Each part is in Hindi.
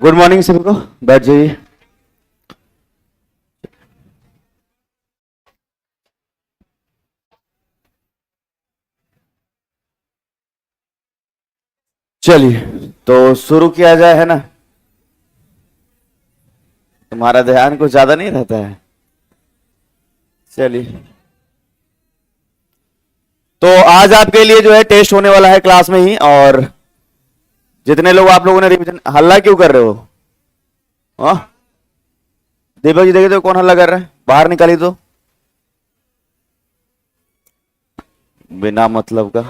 गुड मॉर्निंग सभी को, बैठ जाइए। चलिए तो शुरू किया जाए, है ना। तुम्हारा ध्यान कुछ ज्यादा नहीं रहता है। चलिए, तो आज आपके लिए जो है टेस्ट होने वाला है क्लास में ही। और जितने लोग आप लोगों ने रिवीजन, हल्ला क्यों कर रहे हो? हाँ, दीपक जी देखिए तो कौन हल्ला कर रहा है, बाहर निकाली तो। बिना मतलब का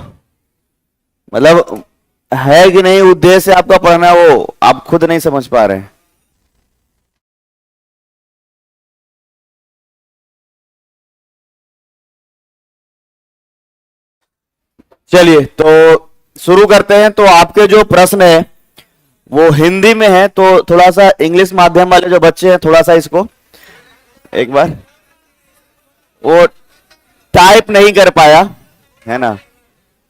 मतलब है कि नहीं, उद्देश्य आपका पढ़ना, वो आप खुद नहीं समझ पा रहे हैं। चलिए तो शुरू करते हैं। तो आपके जो प्रश्न है वो हिंदी में है, तो थोड़ा सा इंग्लिश माध्यम वाले जो बच्चे हैं थोड़ा सा इसको एक बार, वो टाइप नहीं कर पाया है ना,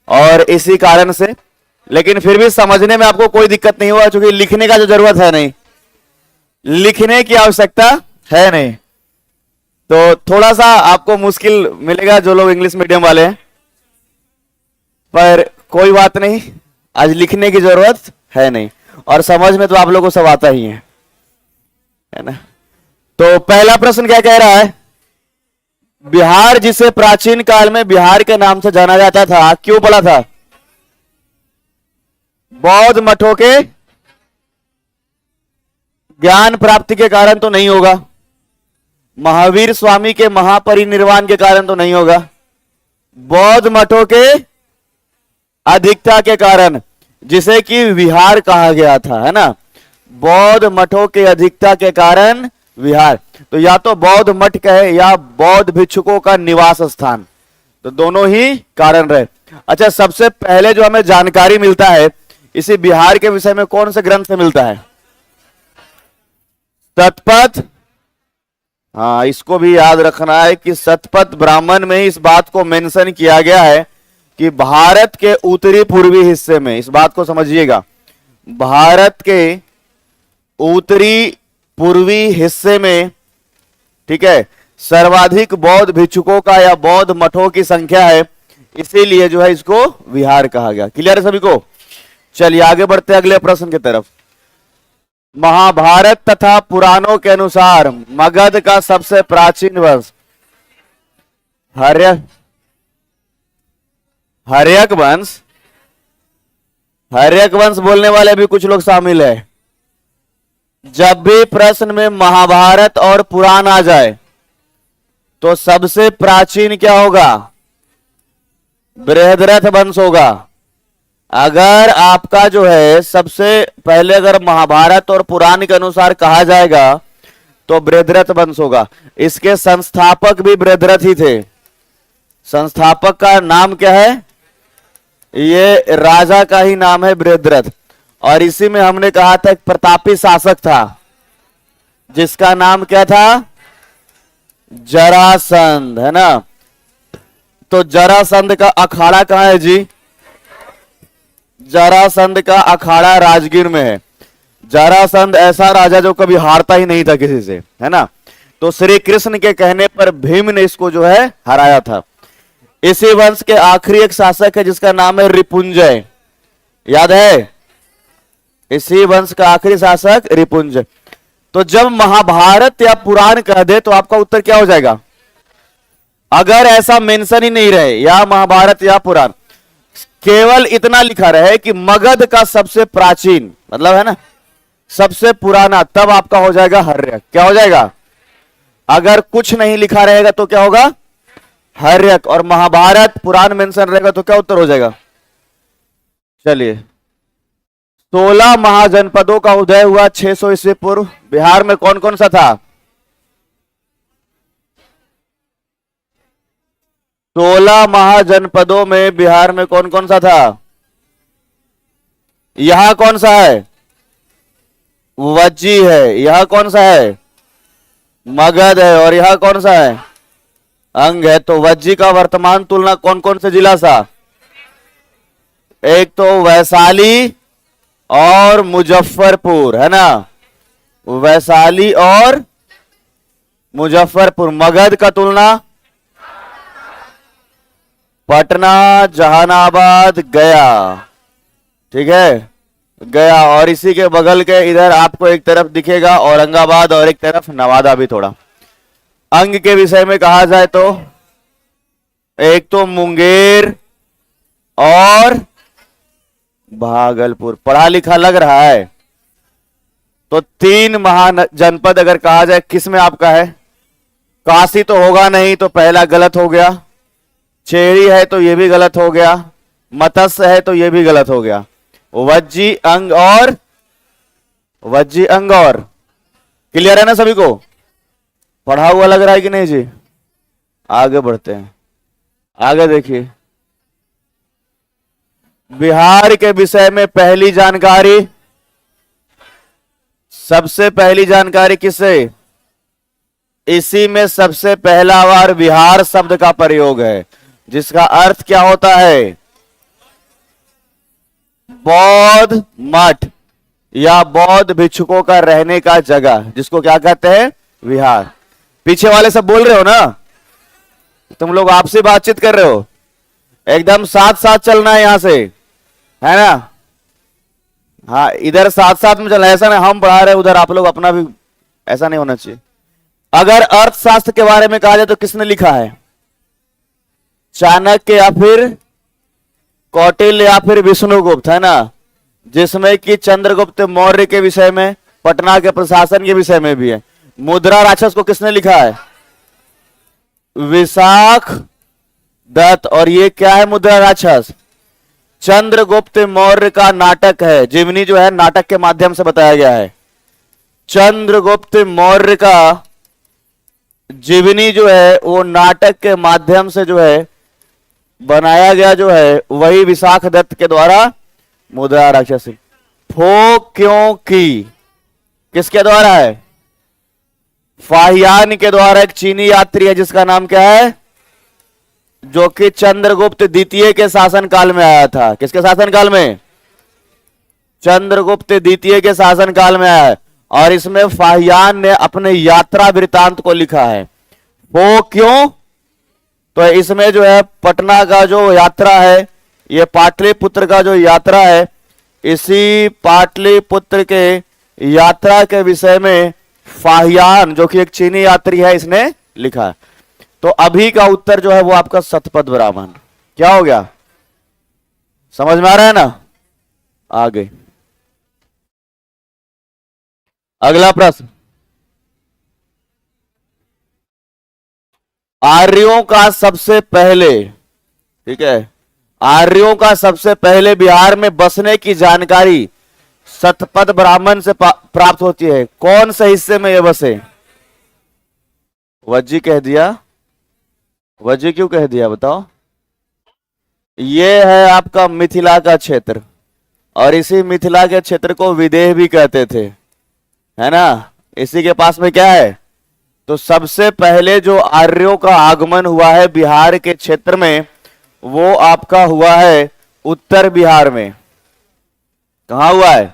और इसी कारण से, लेकिन फिर भी समझने में आपको कोई दिक्कत नहीं हुआ, क्योंकि लिखने का जो जरूरत है नहीं, लिखने की आवश्यकता है नहीं। तो थोड़ा सा आपको मुश्किल मिलेगा जो लोग इंग्लिश मीडियम वाले हैं, पर कोई बात नहीं, आज लिखने की जरूरत है नहीं, और समझ में तो आप लोगों को सब आता ही है ना। तो पहला प्रश्न क्या कह रहा है? बिहार जिसे प्राचीन काल में बिहार के नाम से जाना जाता था, क्यों पड़ा था? बौद्ध मठों के ज्ञान प्राप्ति के कारण तो नहीं होगा, महावीर स्वामी के महापरिनिर्वाण के कारण तो नहीं होगा, बौद्ध मठों के अधिकता के कारण, जिसे कि विहार कहा गया था, है ना। बौद्ध मठों के अधिकता के कारण विहार, तो या तो बौद्ध मठ कहे या बौद्ध भिक्षुकों का निवास स्थान, तो दोनों ही कारण रहे। अच्छा, सबसे पहले जो हमें जानकारी मिलता है इसी बिहार के विषय में कौन से ग्रंथ से मिलता है? शतपथ। हाँ, इसको भी याद रखना है कि शतपथ ब्राह्मण में ही इस बात को मेंशन किया गया है कि भारत के उत्तरी पूर्वी हिस्से में, इस बात को समझिएगा, भारत के उत्तरी पूर्वी हिस्से में, ठीक है, सर्वाधिक बौद्ध भिक्षुकों का या बौद्ध मठों की संख्या है, इसीलिए जो है इसको विहार कहा गया। क्लियर है सभी को? चलिए आगे बढ़ते हैं अगले प्रश्न की तरफ। महाभारत तथा पुराणों के अनुसार मगध का सबसे प्राचीन वंश हर्यक वंश। हर्यक वंश बोलने वाले भी कुछ लोग शामिल है। जब भी प्रश्न में महाभारत और पुराण आ जाए तो सबसे प्राचीन क्या होगा? बृहद्रथ वंश होगा। अगर आपका जो है सबसे पहले अगर महाभारत और पुराण के अनुसार कहा जाएगा तो बृहद्रथ वंश होगा। इसके संस्थापक भी बृहद्रथ ही थे। संस्थापक का नाम क्या है? ये राजा का ही नाम है, बृहद्रथ। और इसी में हमने कहा था एक प्रतापी शासक था जिसका नाम क्या था? जरासंध, है ना। तो जरासंध का अखाड़ा कहां है जी? जरासंध का अखाड़ा राजगीर में है। जरासंध ऐसा राजा जो कभी हारता ही नहीं था किसी से, है ना। तो श्री कृष्ण के कहने पर भीम ने इसको जो है हराया था। इसी वंश के आखिरी एक शासक है जिसका नाम है रिपुंजय, याद है? इसी वंश का आखिरी शासक रिपुंजय। तो जब महाभारत या पुराण कह दे तो आपका उत्तर क्या हो जाएगा? अगर ऐसा मेंशन ही नहीं रहे या महाभारत या पुराण, केवल इतना लिखा रहे कि मगध का सबसे प्राचीन, मतलब है ना सबसे पुराना, तब आपका हो जाएगा हर्यक। क्या हो जाएगा? अगर कुछ नहीं लिखा रहेगा तो क्या होगा? हर्यक। और महाभारत पुराण मेंशन रहेगा तो क्या उत्तर हो जाएगा? चलिए, 16 महाजनपदों का उदय हुआ 600 ईस्वी पूर्व। बिहार में कौन कौन सा था? 16 महाजनपदों में बिहार में कौन कौन सा था? यहां कौन सा है? वज्जी है। यह कौन सा है? मगध है। और यह कौन सा है? अंग है। तो वज्जी का वर्तमान तुलना कौन कौन से जिला सा? एक तो वैशाली और मुजफ्फरपुर, है ना। वैशाली और मुजफ्फरपुर। मगध का तुलना पटना, जहानाबाद, गया। ठीक है, गया। और इसी के बगल के इधर आपको एक तरफ दिखेगा औरंगाबाद और एक तरफ नवादा भी थोड़ा। अंग के विषय में कहा जाए तो एक तो मुंगेर और भागलपुर। पढ़ा लिखा लग रहा है? तो 3 महान जनपद अगर कहा जाए किस में आपका है? काशी तो होगा नहीं, तो पहला गलत हो गया। चेरी है तो यह भी गलत हो गया। मत्स्य है तो यह भी गलत हो गया। वज्जी अंग और क्लियर है ना सभी को? पढ़ा हुआ लग रहा है कि नहीं जी? आगे बढ़ते हैं। आगे देखिए, बिहार के विषय में पहली जानकारी, सबसे पहली जानकारी किससे? इसी में सबसे पहला बार बिहार शब्द का प्रयोग है, जिसका अर्थ क्या होता है? बौद्ध मठ या बौद्ध भिक्षुकों का रहने का जगह, जिसको क्या कहते हैं? विहार। पीछे वाले सब बोल रहे हो ना? तुम लोग आपसे बातचीत कर रहे हो, एकदम साथ साथ चलना है यहां से, है ना? हाँ, इधर साथ साथ में चलना, ऐसा नहीं हम पढ़ा रहे उधर आप लोग अपना भी, ऐसा नहीं होना चाहिए। अगर अर्थशास्त्र के बारे में कहा जाए तो किसने लिखा है? चाणक्य या फिर कौटिल्य या फिर विष्णुगुप्त, है ना? जिसमें कि चंद्रगुप्त मौर्य के विषय में, पटना के प्रशासन के विषय में भी है। मुद्रा राक्षस को किसने लिखा है? विशाख दत्त। और ये क्या है मुद्रा राक्षस? चंद्रगुप्त मौर्य का नाटक है। जीवनी जो है नाटक के माध्यम से बताया गया है। चंद्रगुप्त मौर्य का जीवनी जो है वो नाटक के माध्यम से जो है बनाया गया, जो है वही विशाख दत्त के द्वारा मुद्रा राक्षस। फो क्यों की किसके द्वारा है? फाहियान के द्वारा। एक चीनी यात्री है जिसका नाम क्या है? जो कि चंद्रगुप्त द्वितीय के शासन काल में आया था। किसके शासन काल में? चंद्रगुप्त द्वितीय के शासन काल में आया है। और इसमें फाहियान ने अपने यात्रा वृतांत को लिखा है। वो क्यों? तो इसमें जो है पटना का जो यात्रा है, ये पाटलिपुत्र का जो यात्रा है, इसी पाटलिपुत्र के यात्रा के विषय में फाहियान, जो कि एक चीनी यात्री है, इसने लिखा है। तो अभी का उत्तर जो है वो आपका शतपथ ब्राह्मण। क्या हो गया? समझ में आ रहा है ना? आगे अगला प्रश्न, आर्यों का सबसे पहले, ठीक है, आर्यों का सबसे पहले बिहार में बसने की जानकारी शतपथ ब्राह्मण से प्राप्त होती है। कौन से हिस्से में ये बसे? वज्जी कह दिया। वज्जी क्यों कह दिया बताओ? ये है आपका मिथिला का क्षेत्र, और इसी मिथिला के क्षेत्र को विदेह भी कहते थे, है ना? इसी के पास में क्या है? तो सबसे पहले जो आर्यों का आगमन हुआ है बिहार के क्षेत्र में, वो आपका हुआ है उत्तर बिहार में। कहां हुआ है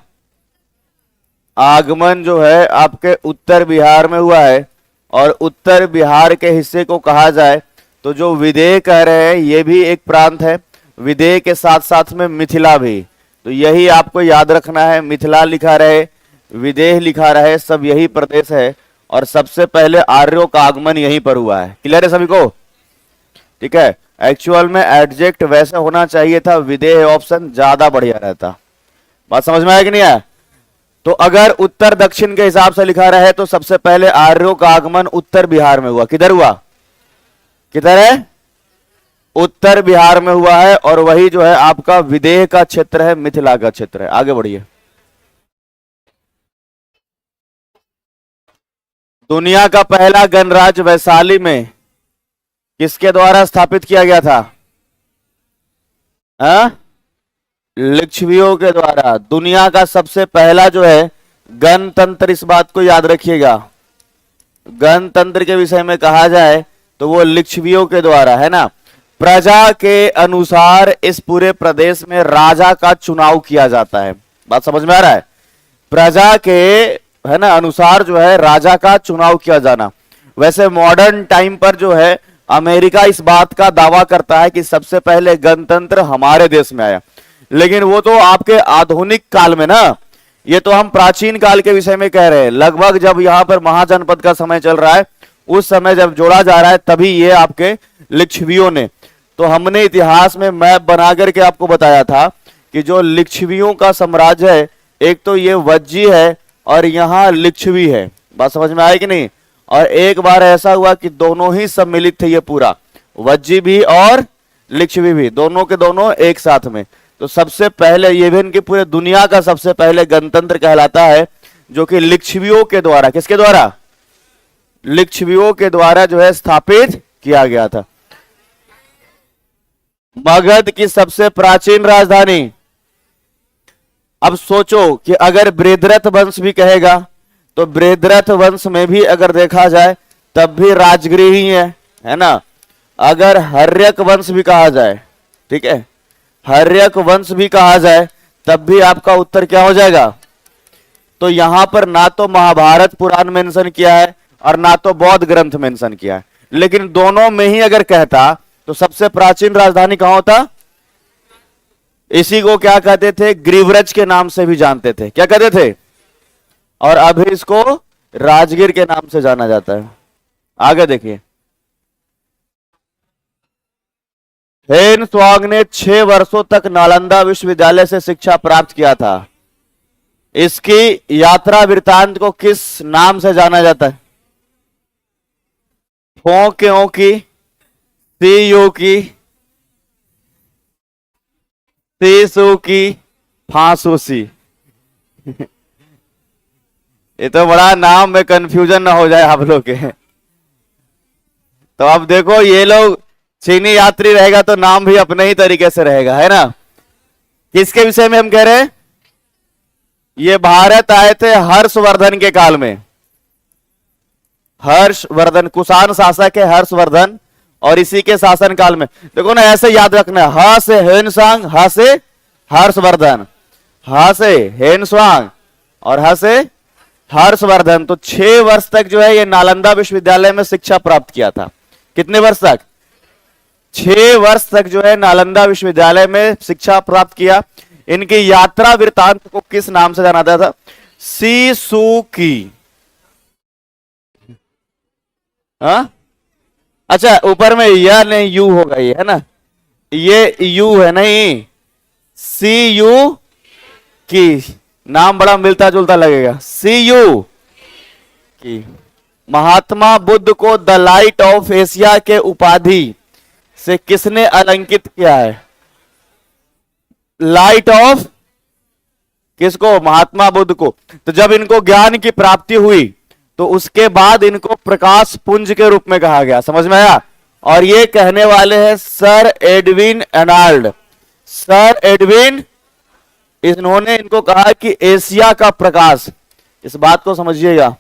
आगमन? जो है आपके उत्तर बिहार में हुआ है। और उत्तर बिहार के हिस्से को कहा जाए तो जो विदेह कह रहे हैं, ये भी एक प्रांत है। विदेह के साथ साथ में मिथिला भी, तो यही आपको याद रखना है। मिथिला लिखा रहे, विदेह लिखा रहे, सब यही प्रदेश है। और सबसे पहले आर्यों का आगमन यहीं पर हुआ है। क्लियर है सभी को? ठीक है। एक्चुअल में एडजेक्ट वैसा होना चाहिए था, विदेह ऑप्शन ज्यादा बढ़िया रहता। बात समझ में आया कि नहीं आया? तो अगर उत्तर दक्षिण के हिसाब से लिखा रहे तो सबसे पहले आर्यों का आगमन उत्तर बिहार में हुआ। किधर हुआ? किधर है? उत्तर बिहार में हुआ है। और वही जो है आपका विदेह का क्षेत्र है, मिथिला का क्षेत्र है। आगे बढ़िए। दुनिया का पहला गणराज्य वैशाली में किसके द्वारा स्थापित किया गया था? लिच्छवियों के द्वारा। दुनिया का सबसे पहला जो है गणतंत्र, इस बात को याद रखिएगा, गणतंत्र के विषय में कहा जाए तो वो लिच्छवियों के द्वारा, है ना? प्रजा के अनुसार इस पूरे प्रदेश में राजा का चुनाव किया जाता है। बात समझ में आ रहा है? प्रजा के है ना अनुसार जो है राजा का चुनाव किया जाना। वैसे मॉडर्न टाइम पर जो है अमेरिका इस बात का दावा करता है कि सबसे पहले गणतंत्र हमारे देश में आया, लेकिन वो तो आपके आधुनिक काल में ना, ये तो हम प्राचीन काल के विषय में कह रहे हैं। लगभग जब यहाँ पर महाजनपद का समय चल रहा है, उस समय जब जोड़ा जा रहा है, तभी ये आपके लिच्छवियों ने, तो हमने इतिहास में मैप बना करके आपको बताया था कि जो लिच्छवियों का साम्राज्य है, एक तो ये वज्जी है और यहाँ लिच्छवी है। बात समझ में आई कि नहीं? और एक बार ऐसा हुआ कि दोनों ही सम्मिलित थे, ये पूरा वज्जी भी और लिच्छवी भी, दोनों के दोनों एक साथ में। तो सबसे पहले ये भी इनकी पूरे दुनिया का सबसे पहले गणतंत्र कहलाता है, जो कि लिच्छवियों के द्वारा, किसके द्वारा? लिच्छवियों के द्वारा जो है स्थापित किया गया था। मगध की सबसे प्राचीन राजधानी, अब सोचो कि अगर बृहद्रथ वंश भी कहेगा तो बृहद्रथ वंश में भी अगर देखा जाए तब भी राजगृह ही है ना। अगर हर्यक वंश भी कहा जाए, ठीक है, हर्यक वंश भी कहा जाए, तब भी आपका उत्तर क्या हो जाएगा? तो यहां पर ना तो महाभारत पुराण मेंशन किया है और ना तो बौद्ध ग्रंथ मेंशन किया है, लेकिन दोनों में ही अगर कहता तो सबसे प्राचीन राजधानी कहां होता? इसी को क्या कहते थे? ग्रीवरज के नाम से भी जानते थे। क्या कहते थे? और अभी इसको राजगीर के नाम से जाना जाता है। आगे देखिए, हेन त्वांग ने 6 वर्षों तक नालंदा विश्वविद्यालय से शिक्षा प्राप्त किया था। इसकी यात्रा वृत्तांत को किस नाम से जाना जाता है? फोक्यों की, सीयू की, सीसू की, फांसूसी। ये तो बड़ा नाम में कंफ्यूजन ना हो जाए आप लोग के। तो अब देखो, ये लोग चीनी यात्री रहेगा तो नाम भी अपने ही तरीके से रहेगा, है ना। किसके विषय में हम कह रहे हैं? ये भारत आए थे हर्षवर्धन के काल में। हर्षवर्धन, कुषाण शासक है हर्षवर्धन, और इसी के शासन काल में देखो ना, ऐसे याद रखना है, ह से हेनसांग, ह से हर्षवर्धन, ह से हेनसांग और ह से हर्षवर्धन। तो 6 वर्ष तक जो है ये नालंदा विश्वविद्यालय में शिक्षा प्राप्त किया था। कितने वर्ष तक? 6 वर्ष तक जो है नालंदा विश्वविद्यालय में शिक्षा प्राप्त किया। इनकी यात्रा वृत्तांत को किस नाम से जाना जाता था? सीसुकी। हाँ, अच्छा, ऊपर में या नहीं यू होगा, ये है ना, ये यू है नहीं, सी यू की। नाम बड़ा मिलता जुलता लगेगा, सी यू की। महात्मा बुद्ध को द लाइट ऑफ एशिया के उपाधि से किसने अलंकित किया है? लाइट ऑफ किसको? महात्मा बुद्ध को। तो जब इनको ज्ञान की प्राप्ति हुई तो उसके बाद इनको प्रकाश पुंज के रूप में कहा गया। समझ में आया? और ये कहने वाले हैं सर एडविन एनाल्ड। सर एडविन, इन्होंने इनको कहा कि एशिया का प्रकाश, इस बात को समझिएगा,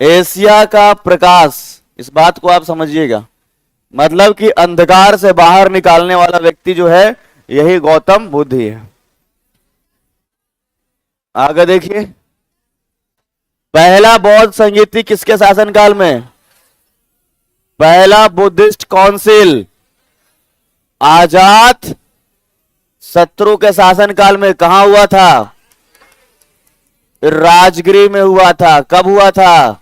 एशिया का प्रकाश, इस बात को आप समझिएगा, मतलब कि अंधकार से बाहर निकालने वाला व्यक्ति जो है यही गौतम बुद्ध ही है। आगे देखिए, पहला बौद्ध संगीति किसके शासनकाल में? पहला बुद्धिस्ट काउंसिल अजात शत्रु के शासनकाल में कहां हुआ था? राजगृह में हुआ था। कब हुआ था?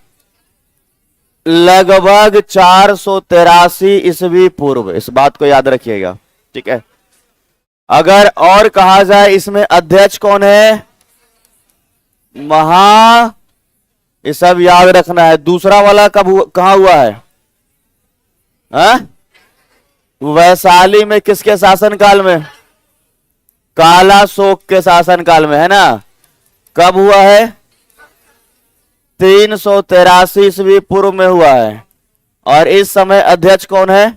लगभग 483 ईस्वी पूर्व। इस बात को याद रखिएगा, ठीक है। अगर और कहा जाए इसमें अध्यक्ष कौन है? ये सब याद रखना है। दूसरा वाला कहां हुआ है? वैशाली में। किसके शासनकाल में? काला शोक के शासनकाल में, है ना। कब हुआ है? 383 ईस्वी पूर्व में हुआ है। और इस समय अध्यक्ष कौन है?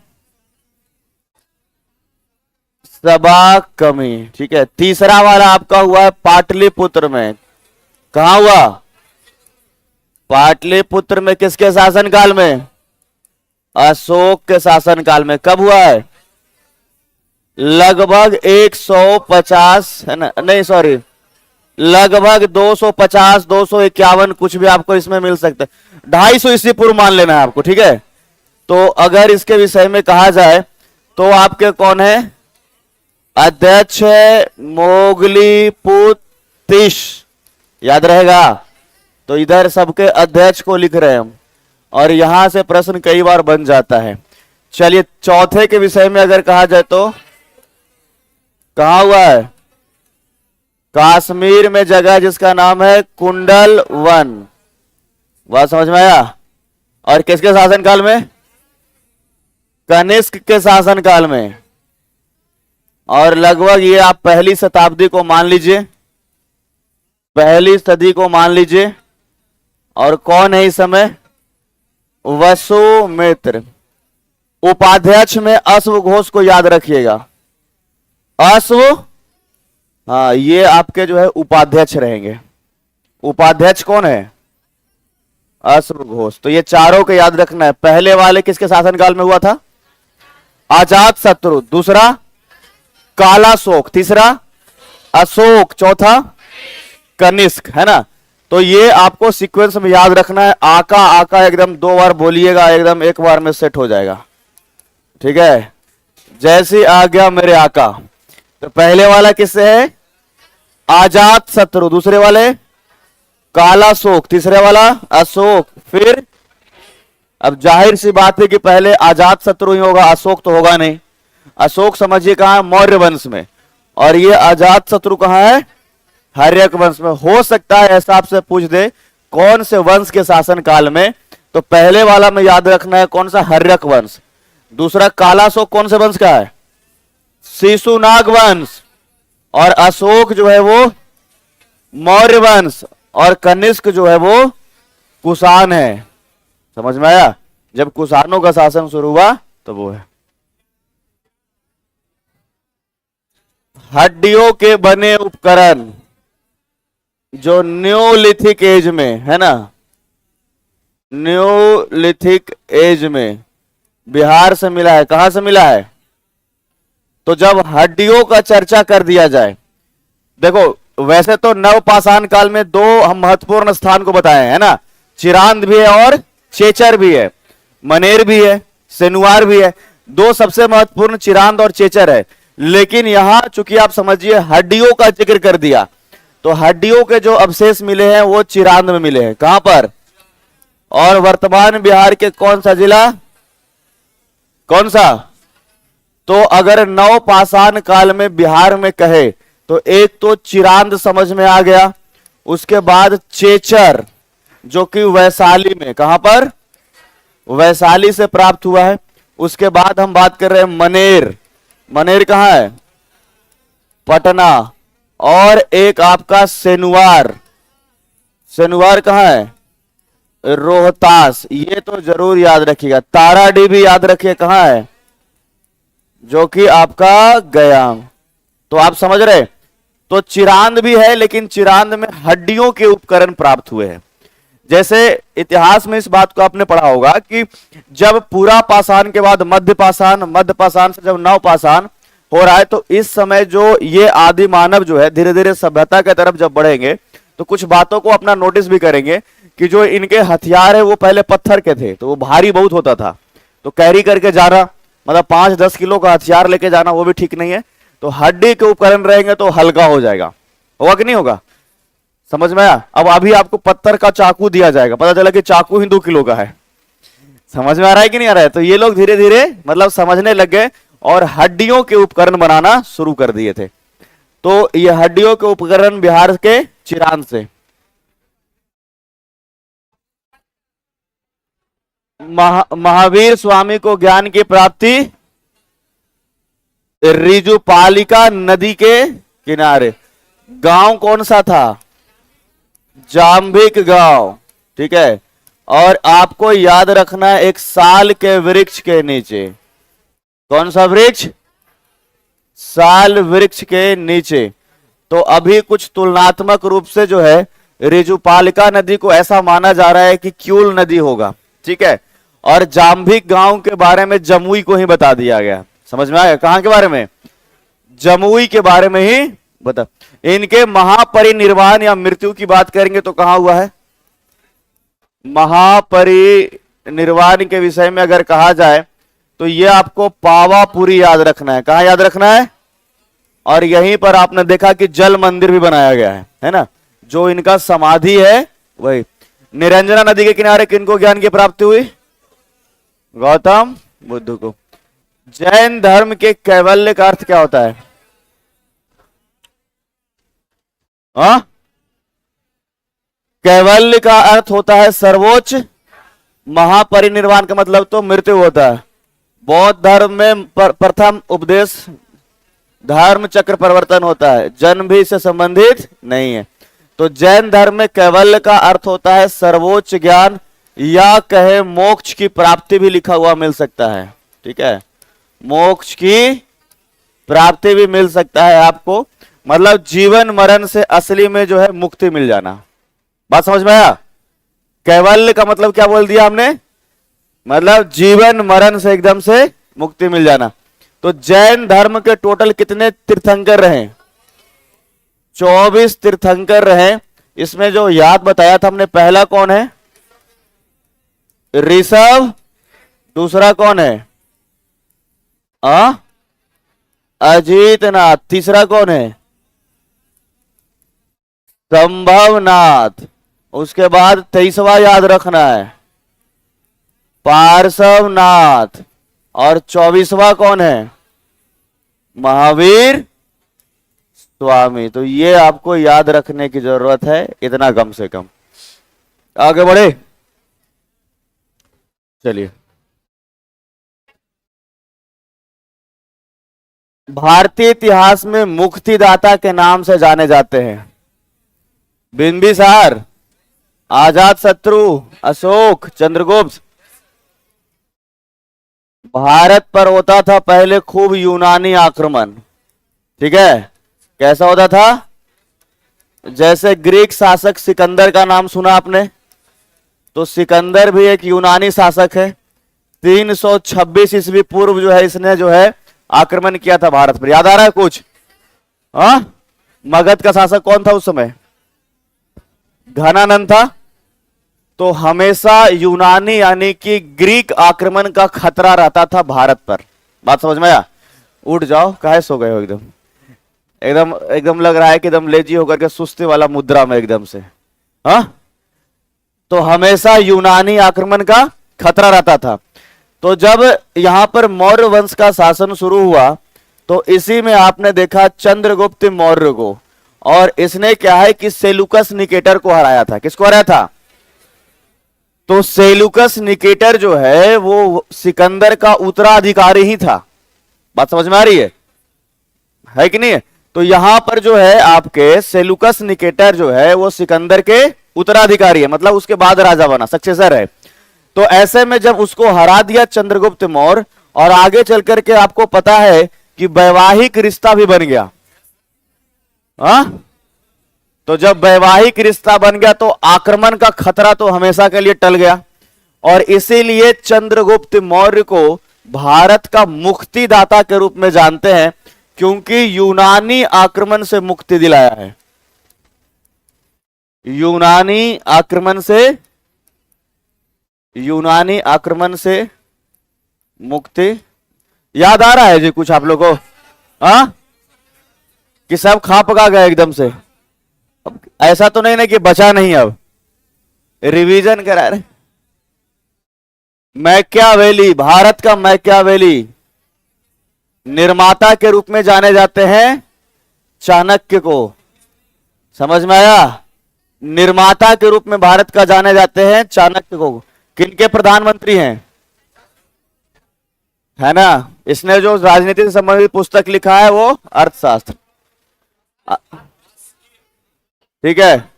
सबा कमी, ठीक है। तीसरा वाला आपका हुआ है पाटलिपुत्र में। कहां हुआ? पाटलिपुत्र में। किसके शासनकाल में? अशोक के शासनकाल में। कब हुआ है? लगभग 150, है ना, नहीं सॉरी, लगभग 250, 251 कुछ भी आपको इसमें मिल सकता है। 250 ईस्वी पूर्व मान लेना है आपको, ठीक है। तो अगर इसके विषय में कहा जाए तो आपके कौन है, अध्यक्ष है मोगलीपुतिश, याद रहेगा। तो इधर सबके अध्यक्ष को लिख रहे हैं हम, और यहां से प्रश्न कई बार बन जाता है। चलिए चौथे के विषय में अगर कहा जाए तो कहा हुआ है, कश्मीर में जगह जिसका नाम है कुंडल वन। बात समझ में आया। और किसके शासनकाल में, कनिष्क के शासनकाल में। और लगभग ये आप पहली शताब्दी को मान लीजिए, पहली सदी को मान लीजिए। और कौन है इस समय, वसुमित्र। उपाध्यक्ष में अश्व घोष को याद रखिएगा, अश्व, हाँ ये आपके जो है उपाध्यक्ष रहेंगे। उपाध्यक्ष कौन है, अश्व घोष। तो ये चारों को याद रखना है। पहले वाले किसके शासनकाल में हुआ था, अजात शत्रु। दूसरा कालाशोक, तीसरा अशोक, चौथा कनिष्क, है ना। तो ये आपको सीक्वेंस में याद रखना है। आका आका एकदम 2 बार बोलिएगा, एकदम एक बार में सेट हो जाएगा, ठीक है। जैसी आ गया मेरे आका। तो पहले वाला किससे है, अजात शत्रु। दूसरे वाले कालाशोक, तीसरे वाला अशोक। फिर अब जाहिर सी बात है कि पहले अजात शत्रु ही होगा, अशोक तो होगा नहीं। अशोक समझिए कहां है, मौर्य वंश में। और ये अजात शत्रु कहां है, हर्यक वंश में। हो सकता है ऐसा आपसे पूछ दे कौन से वंश के शासन काल में, तो पहले वाला में याद रखना है कौन सा, हर्यक वंश। दूसरा कालाशोक कौन से वंश का है, शिशुनाग वंश। और अशोक जो है वो मौर्य वंश। और कनिष्क जो है वो कुषाण है। समझ में आया। जब कुषाणों का शासन शुरू हुआ तो वो है। हड्डियों के बने उपकरण जो न्यूलिथिक एज में है ना, न्यूलिथिक एज में बिहार से मिला है। कहां से मिला है, तो जब हड्डियों का चर्चा कर दिया जाए, देखो वैसे तो नवपाषाण काल में 2 हम महत्वपूर्ण स्थान को बताए हैं ना, चिरांद भी है और चेचर भी है, मनेर भी है, सेनुआर भी है। 2 सबसे महत्वपूर्ण चिरांद और चेचर है। लेकिन यहां चूंकि आप समझिए हड्डियों का जिक्र कर दिया, तो हड्डियों के जो अवशेष मिले हैं वो चिरांद में मिले हैं। कहां पर, और वर्तमान बिहार के कौन सा जिला, कौन सा। तो अगर नवपाषाण काल में बिहार में कहे तो एक तो चिरांद समझ में आ गया, उसके बाद चेचर जो कि वैशाली में, कहां पर, वैशाली से प्राप्त हुआ है। उसके बाद हम बात कर रहे हैं मनेर। मनेर कहां है, पटना। और एक आपका सेनुआर, सेनुआर कहां है, रोहतास। ये तो जरूर याद रखिएगा। ताराडी भी याद रखिए कहां है, जो कि आपका गया। तो आप समझ रहे, तो चिरांद भी है, लेकिन चिरांद में हड्डियों के उपकरण प्राप्त हुए हैं। जैसे इतिहास में इस बात को आपने पढ़ा होगा कि जब पूरा पाषाण के बाद मध्य पाषाण, मध्य पाषाण से जब नवपाषाण हो रहा है, तो इस समय जो ये आदि मानव जो है धीरे धीरे सभ्यता की तरफ जब बढ़ेंगे तो कुछ बातों को अपना नोटिस भी करेंगे कि जो इनके हथियार है वो पहले पत्थर के थे, तो वो भारी बहुत होता था। तो कैरी करके जाना, मतलब 5-10 किलो का हथियार लेके जाना वो भी ठीक नहीं है। तो हड्डी के उपकरण रहेंगे तो हल्का हो जाएगा। होगा कि नहीं होगा, समझ में आया। अब अभी आपको पत्थर का चाकू दिया जाएगा, पता चला कि चाकू ही 2 किलो का है। समझ में आ रहा है कि नहीं आ रहा है। तो ये लोग धीरे धीरे मतलब समझने लग गए और हड्डियों के उपकरण बनाना शुरू कर दिए थे। तो ये हड्डियों के उपकरण बिहार के चिरांद से। महावीर स्वामी को ज्ञान की प्राप्ति रिजुपालिका नदी के किनारे। गांव कौन सा था, जाम्भिक गांव, ठीक है। और आपको याद रखना है एक साल के वृक्ष के नीचे। कौन सा वृक्ष, साल वृक्ष के नीचे। तो अभी कुछ तुलनात्मक रूप से जो है रिजुपालिका नदी को ऐसा माना जा रहा है कि क्यूल नदी होगा, ठीक है। और जाम्भिक गांव के बारे में जमुई को ही बता दिया गया। समझ में आया, कहां के बारे में, जमुई के बारे में ही बता। इनके महापरिनिर्वाण या मृत्यु की बात करेंगे तो कहां हुआ है? महापरिनिर्वाण के विषय में अगर कहा जाए तो ये आपको पावापुरी याद रखना है। कहां याद रखना है? और यहीं पर आपने देखा कि जल मंदिर भी बनाया गया है ना? जो इनका समाधि है वही। निरंजना नदी के किनारे किनको ज्ञान की प्राप्ति हुई? गौतम बुद्ध को। जैन धर्म के कैवल्य का अर्थ क्या होता है? हाँ, कैवल्य का अर्थ होता है सर्वोच्च। महापरिनिर्वाण का मतलब तो मृत्यु होता है। बौद्ध धर्म में प्रथम उपदेश धर्म चक्र परिवर्तन होता है, जन्म भी इससे संबंधित नहीं है। तो जैन धर्म में कैवल्य का अर्थ होता है सर्वोच्च ज्ञान, या कहे मोक्ष की प्राप्ति भी लिखा हुआ मिल सकता है। ठीक है, मोक्ष की प्राप्ति भी मिल सकता है आपको, मतलब जीवन मरण से असली में जो है मुक्ति मिल जाना। बात समझ में आया? कैवल्य का मतलब क्या बोल दिया हमने? मतलब जीवन मरण से एकदम से मुक्ति मिल जाना। तो जैन धर्म के टोटल कितने तीर्थंकर रहे? 24 तीर्थंकर रहे। इसमें जो याद बताया था हमने, पहला कौन है? ऋषभ। दूसरा कौन है? अजीतनाथ। तीसरा कौन है? संभवनाथ। उसके बाद 23वां याद रखना है, पार्श्वनाथ। और 24वां कौन है? महावीर स्वामी। तो ये आपको याद रखने की जरूरत है, इतना कम से कम। आगे बढ़े, चलिए। भारतीय इतिहास में मुक्तिदाता के नाम से जाने जाते हैं बिंबिसार, आजाद शत्रु, अशोक, चंद्रगुप्त। भारत पर होता था पहले खूब यूनानी आक्रमण। ठीक है, कैसा होता था? जैसे ग्रीक शासक सिकंदर का नाम सुना आपने, तो सिकंदर भी एक यूनानी शासक है। 326 ईस्वी पूर्व जो है इसने जो है आक्रमण किया था भारत पर। याद आ रहा है कुछ? हाँ, मगध का शासक कौन था उस समय? घनानंद था। तो हमेशा यूनानी यानी कि ग्रीक आक्रमण का खतरा रहता था भारत पर। बात समझ में आया? उठ जाओ, काहे सो गए हो? एकदम एकदम एकदम लग रहा है कि एकदम लेजी होकर के सुस्ती वाला मुद्रा में एकदम से। हाँ, तो हमेशा यूनानी आक्रमण का खतरा रहता था। तो जब यहां पर मौर्य वंश का शासन शुरू हुआ तो इसी में आपने देखा चंद्रगुप्त मौर्य को, और इसने क्या है कि सेलुकस निकेटर को हराया था। किसको हराया था? तो सेलुकस निकेटर जो है वो सिकंदर का उत्तराधिकारी ही था। बात समझ में आ रही है कि नहीं? तो यहां पर जो है आपके सेलुकस निकेटर जो है वो सिकंदर के उत्तराधिकारी है, मतलब उसके बाद राजा बना, सक्सेसर है। तो ऐसे में जब उसको हरा दिया चंद्रगुप्त मौर्य, और आगे चल करके आपको पता है कि वैवाहिक रिश्ता भी बन गया। तो जब वैवाहिक रिश्ता बन गया तो आक्रमण का खतरा तो हमेशा के लिए टल गया, और इसीलिए चंद्रगुप्त मौर्य को भारत का मुक्तिदाता के रूप में जानते हैं, क्योंकि यूनानी आक्रमण से मुक्ति दिलाया है। यूनानी आक्रमण से मुक्ति। याद आ रहा है जी कुछ आप लोगों को? कि सब खा पका गए एकदम से? अब ऐसा तो नहीं ना कि बचा नहीं, अब रिवीजन करा रहे। मैकियावेली, भारत का मैकियावेली, निर्माता के रूप में जाने जाते हैं चाणक्य को। समझ में आया? निर्माता के रूप में भारत का जाने जाते हैं चाणक्य को। किनके प्रधानमंत्री हैं? है ना? इसने जो राजनीति से संबंधित पुस्तक लिखा है वो अर्थशास्त्र। ठीक है,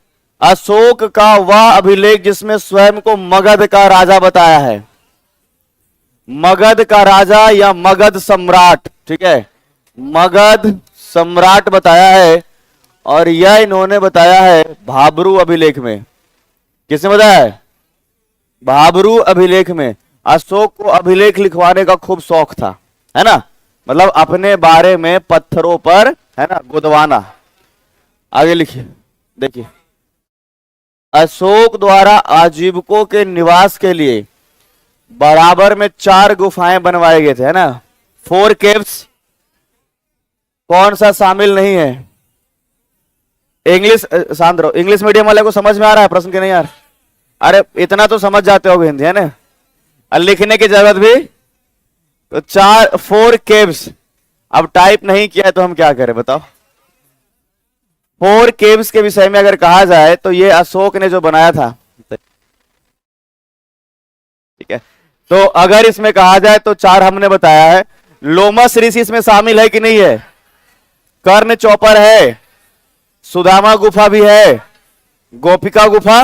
अशोक का वह अभिलेख जिसमें स्वयं को मगध का राजा बताया है, मगध का राजा या मगध सम्राट। ठीक है, मगध सम्राट बताया है, और यह इन्होंने बताया है भाब्रू अभिलेख में। किसने बताया है? भाब्रू अभिलेख में। अशोक को अभिलेख लिखवाने का खूब शौक था, है ना? मतलब अपने बारे में पत्थरों पर, है ना, गुदवाना। आगे लिखिए, देखिए, अशोक द्वारा आजीविकों के निवास के लिए बराबर में 4 गुफाएं बनवाए गए थे, है ना। 4 केव्स, कौन सा शामिल नहीं है? इंग्लिश, शांत रहो, इंग्लिश मीडियम वाले को समझ में आ रहा है प्रश्न के नहीं यार? अरे इतना तो समझ जाते हो हिंदी, है ना, और लिखने की जरूरत भी। तो 4 केव्स, अब टाइप नहीं किया है तो हम क्या करें बताओ। 4 केव्स के विषय में अगर कहा जाए तो ये अशोक ने जो बनाया था, ठीक है। तो अगर इसमें कहा जाए तो 4 हमने बताया है। लोमस ऋषि इसमें शामिल है कि नहीं है? कर्ण चौपर है, सुदामा गुफा भी है, गोपिका गुफा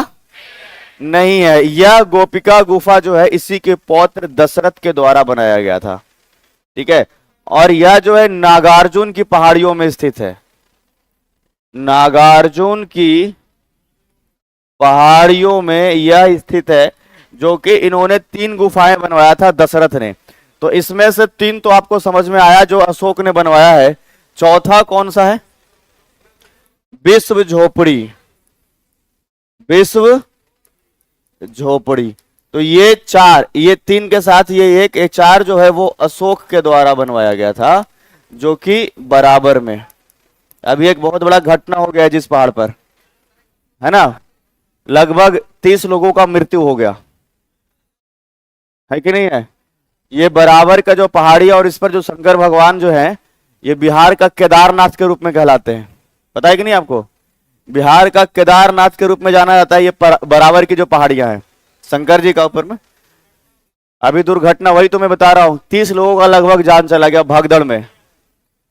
नहीं है। यह गोपिका गुफा जो है इसी के पौत्र दशरथ के द्वारा बनाया गया था, ठीक है। और यह जो है नागार्जुन की पहाड़ियों में स्थित है, नागार्जुन की पहाड़ियों में यह स्थित है, जो कि इन्होंने 3 गुफाएं बनवाया था दशरथ ने। तो इसमें से 3 तो आपको समझ में आया जो अशोक ने बनवाया है। चौथा कौन सा है? विश्व झोपड़ी, विश्व झोपड़ी। तो ये 4, ये 3 के साथ ये 1, ये 4 जो है वो अशोक के द्वारा बनवाया गया था, जो कि बराबर में। अभी एक बहुत बड़ा घटना हो गया जिस पहाड़ पर, है ना, लगभग 30 लोगों का मृत्यु हो गया है कि नहीं है? ये बराबर का जो पहाड़ी है और इस पर जो शंकर भगवान जो है, ये बिहार का केदारनाथ के रूप में कहलाते हैं। पता है कि नहीं आपको? बिहार का केदारनाथ के रूप में जाना जाता है ये बराबर की जो पहाड़ियां हैं शंकर जी का ऊपर में। अभी दुर्घटना वही तो मैं बता रहा हूं, 30 लोगों का लगभग जान चला गया भगदड़ में,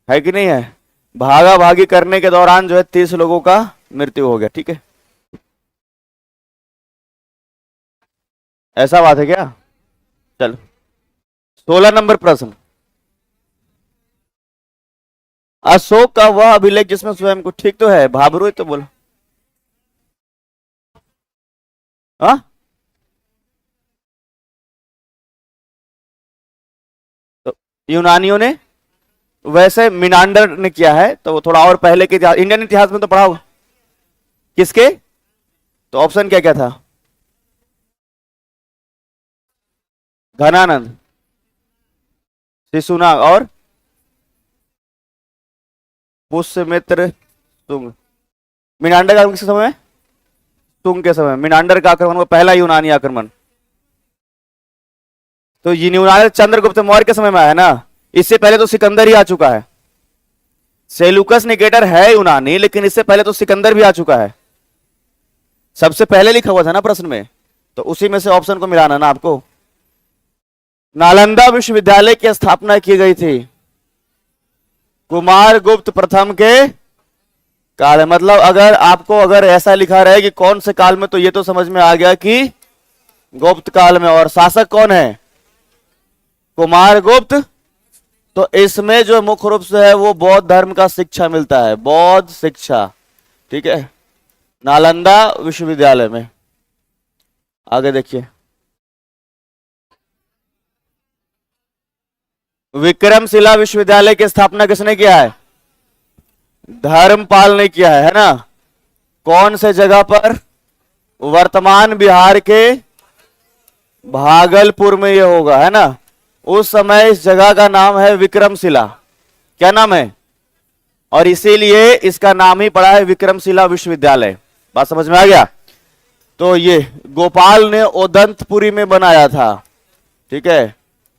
है कि नहीं है? भागा भागी करने के दौरान जो है 30 लोगों का मृत्यु हो गया, ठीक है। ऐसा बात है क्या? चलो 16 नंबर प्रश्न, अशोक का वह अभिलेख जिसमें स्वयं को, ठीक तो है, भाबरू तो बोलो। हाँ, तो यूनानियों ने, वैसे मिनांडर ने किया है, तो वो थोड़ा और पहले के इतिहास, इंडियन इतिहास में तो पढ़ा होगा। किसके? तो ऑप्शन क्या क्या था? घनानंद, शिशुनाग और पुष्यमित्र तुंग। मिनांडर का किस समय? तुंग के समय। मिनांडर का आक्रमण वो पहला यूनानी आक्रमण। तो यूनानी चंद्रगुप्त मौर्य के समय में आया ना, इससे पहले तो सिकंदर ही आ चुका है। सेलुकस निकेटर है यूनानी, लेकिन इससे पहले तो सिकंदर भी आ चुका है, सबसे पहले लिखा हुआ था ना प्रश्न में, तो उसी में से ऑप्शन को मिलाना ना आपको। नालंदा विश्वविद्यालय की स्थापना की गई थी कुमार गुप्त प्रथम के काल, मतलब अगर आपको अगर ऐसा लिखा रहे कि कौन से काल में, तो ये तो समझ में आ गया कि गुप्त काल में। और शासक कौन है? कुमार गुप्त। तो इसमें जो मुख्य रूप से है वो बौद्ध धर्म का शिक्षा मिलता है, बौद्ध शिक्षा, ठीक है, नालंदा विश्वविद्यालय में। आगे देखिए, विक्रमशिला विश्वविद्यालय की स्थापना किसने किया है? धर्मपाल ने किया है ना। कौन से जगह पर? वर्तमान बिहार के भागलपुर में ये होगा, है ना। उस समय इस जगह का नाम है विक्रमशिला। क्या नाम है? और इसीलिए इसका नाम ही पड़ा है विक्रमशिला विश्वविद्यालय। बात समझ में आ गया? तो ये गोपाल ने ओदंतपुरी में बनाया था, ठीक है,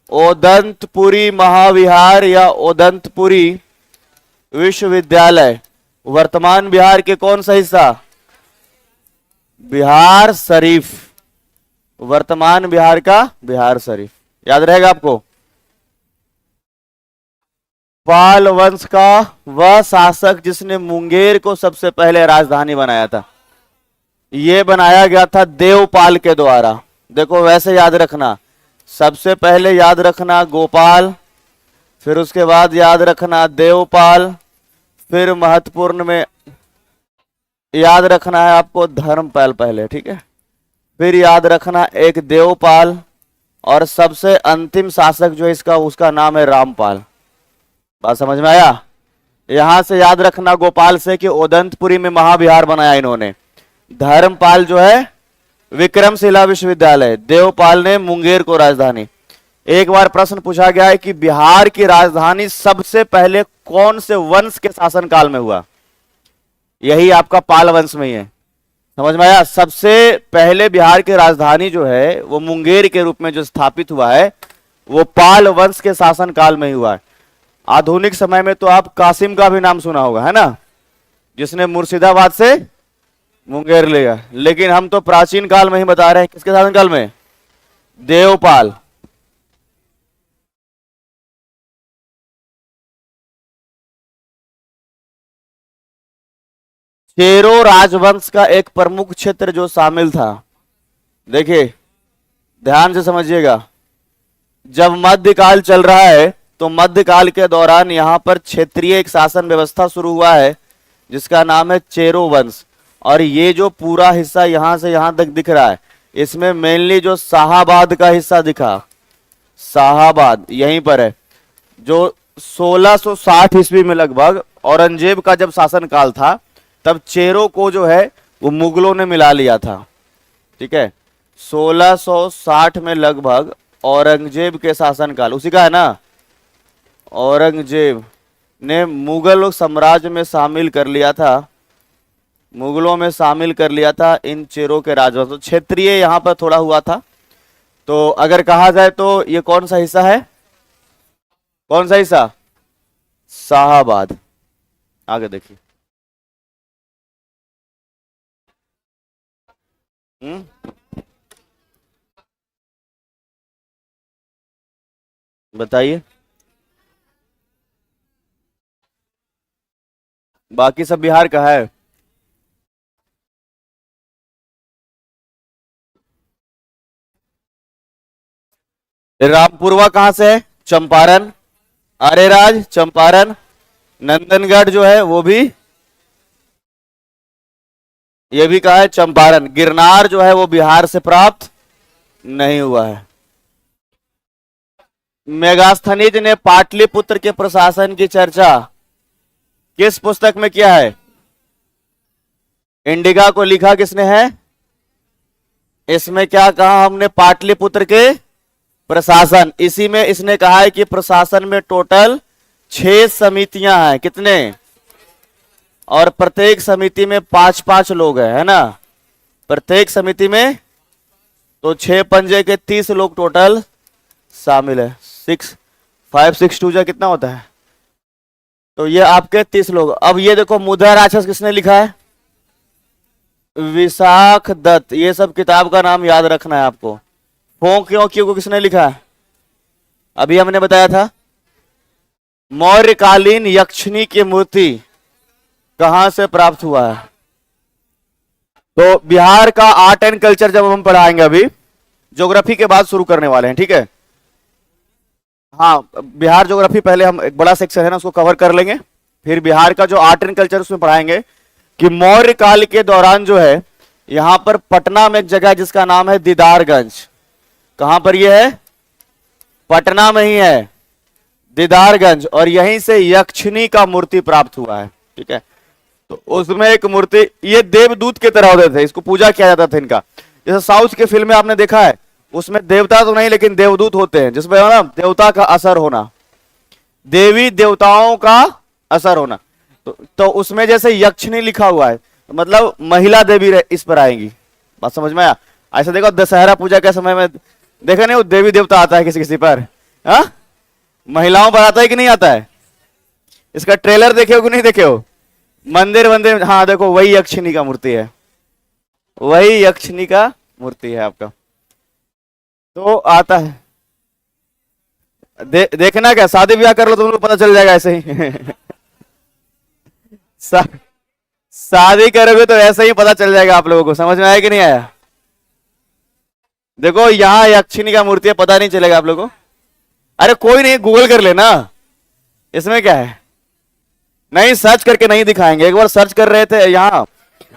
ओदंतपुरी महाविहार या ओदंतपुरी विश्वविद्यालय। वर्तमान बिहार के कौन सा हिस्सा? बिहार शरीफ, वर्तमान बिहार का बिहार शरीफ, याद रहेगा आपको। पाल वंश का वह शासक जिसने मुंगेर को सबसे पहले राजधानी बनाया था, यह बनाया गया था देवपाल के द्वारा। देखो वैसे याद रखना, सबसे पहले याद रखना गोपाल, फिर उसके बाद याद रखना देवपाल, फिर महत्वपूर्ण में याद रखना है आपको धर्मपाल पहले, ठीक है, फिर याद रखना एक देवपाल, और सबसे अंतिम शासक जो इसका उसका नाम है रामपाल। बात समझ में आया? यहां से याद रखना गोपाल से कि ओदंतपुरी में महाविहार बनाया इन्होंने। धर्मपाल जो है विक्रमशिला विश्वविद्यालय, देवपाल ने मुंगेर को राजधानी। एक बार प्रश्न पूछा गया है कि बिहार की राजधानी सबसे पहले कौन से वंश के शासनकाल में हुआ? यही आपका पाल वंश में ही है। समझ में आया? सबसे पहले बिहार की राजधानी जो है वो मुंगेर के रूप में जो स्थापित हुआ है वो पाल वंश के शासनकाल में ही हुआ है। आधुनिक समय में तो आप कासिम का भी नाम सुना होगा, है ना, जिसने मुर्शिदाबाद से मुंगेर लिया। लेकिन हम तो प्राचीन काल में ही बता रहे हैं, किसके शासनकाल में? देवपाल। चेरो राजवंश का एक प्रमुख क्षेत्र जो शामिल था, देखिए ध्यान से समझिएगा, जब मध्यकाल चल रहा है तो मध्यकाल के दौरान यहां पर क्षेत्रीय एक शासन व्यवस्था शुरू हुआ है जिसका नाम है चेरो वंश। और ये जो पूरा हिस्सा यहां से यहां तक दिख रहा है, इसमें मेनली जो शाहाबाद का हिस्सा दिखा, शाहाबाद यहीं पर है, जो 1660 ईस्वी में लगभग औरंगजेब का जब शासनकाल था तब चेरो को जो है वो मुगलों ने मिला लिया था। ठीक है, 1660 में लगभग औरंगजेब के शासनकाल, उसी का है ना, औरंगजेब ने मुगल साम्राज्य में शामिल कर लिया था, मुगलों में शामिल कर लिया था इन चेरो के राजवंश। तो क्षेत्रीय यहां पर थोड़ा हुआ था। तो अगर कहा जाए तो ये कौन सा हिस्सा है? कौन सा हिस्सा? शाहाबाद। आगे देखिए। बताइए। बाकी सब बिहार का है। रामपुरवा कहां से है? चंपारण। अरेराज चंपारण। नंदनगढ़ जो है वो भी, ये भी कहा है चंपारण। गिरनार जो है वो बिहार से प्राप्त नहीं हुआ है। मेगास्थनीज ने पाटलिपुत्र के प्रशासन की चर्चा किस पुस्तक में किया है? इंडिका को लिखा किसने है? इसमें क्या कहा हमने? पाटलिपुत्र के प्रशासन। इसी में इसने कहा है कि प्रशासन में टोटल 6 समितियां हैं। कितने? और प्रत्येक समिति में 5-5 लोग हैं, है ना, प्रत्येक समिति में। तो 6 पंजे के 30 लोग टोटल शामिल है। 6 5 6 2 जा कितना होता है? तो ये आपके 30 लोग। अब ये देखो मुद्रा राक्षस किसने लिखा है? विशाख दत्त। ये सब किताब का नाम याद रखना है आपको। फों क्यों क्यों को किसने लिखा है? अभी हमने बताया था। मौर्यकालीन यक्षिणी की मूर्ति कहां से प्राप्त हुआ है? तो बिहार का आर्ट एंड कल्चर जब हम पढ़ाएंगे, अभी ज्योग्राफी के बाद शुरू करने वाले हैं, ठीक है। हाँ, बिहार ज्योग्राफी पहले हम एक बड़ा सेक्शन है ना उसको कवर कर लेंगे, फिर बिहार का जो आर्ट एंड कल्चर उसमें पढ़ाएंगे कि मौर्य काल के दौरान जो है यहां पर पटना में एक जगह है जिसका नाम है दीदारगंज। कहां पर यह है? पटना में ही है, दीदारगंज। और यहीं से यक्षिणी का मूर्ति प्राप्त हुआ है, ठीक है। तो उसमें एक मूर्ति, ये देवदूत की तरह होते थे, इसको पूजा किया जाता था इनका। जैसे साउथ के फिल्म में आपने देखा है, उसमें देवता तो नहीं लेकिन देवदूत होते हैं, जिसमें ना देवता का असर होना, देवी देवताओं का असर होना। तो उसमें जैसे यक्षिणी लिखा हुआ है, मतलब महिला देवी इस पर आएंगी। बात समझ में आया? ऐसा देखो दशहरा पूजा के समय में देखा नहीं, वो देवी देवता आता है किसी किसी पर, हाँ, महिलाओं पर आता है कि नहीं आता है? इसका ट्रेलर देखे हो कि नहीं देखे हो? मंदिर मंदिर, हाँ देखो वही यक्षिणी का मूर्ति है, वही यक्षिणी का मूर्ति है आपका। तो आता है। देखना क्या, शादी ब्याह कर लो तुम लोग पता चल जाएगा ऐसे ही। शादी करोगे तो ऐसे ही पता चल जाएगा आप लोगों को। समझ में आया कि नहीं आया? देखो यहां यक्षिणी का मूर्ति है, पता नहीं चलेगा आप लोगों को। अरे कोई नहीं, गूगल कर लेना, इसमें क्या है। नहीं सर्च करके नहीं दिखाएंगे। एक बार सर्च कर रहे थे यहाँ,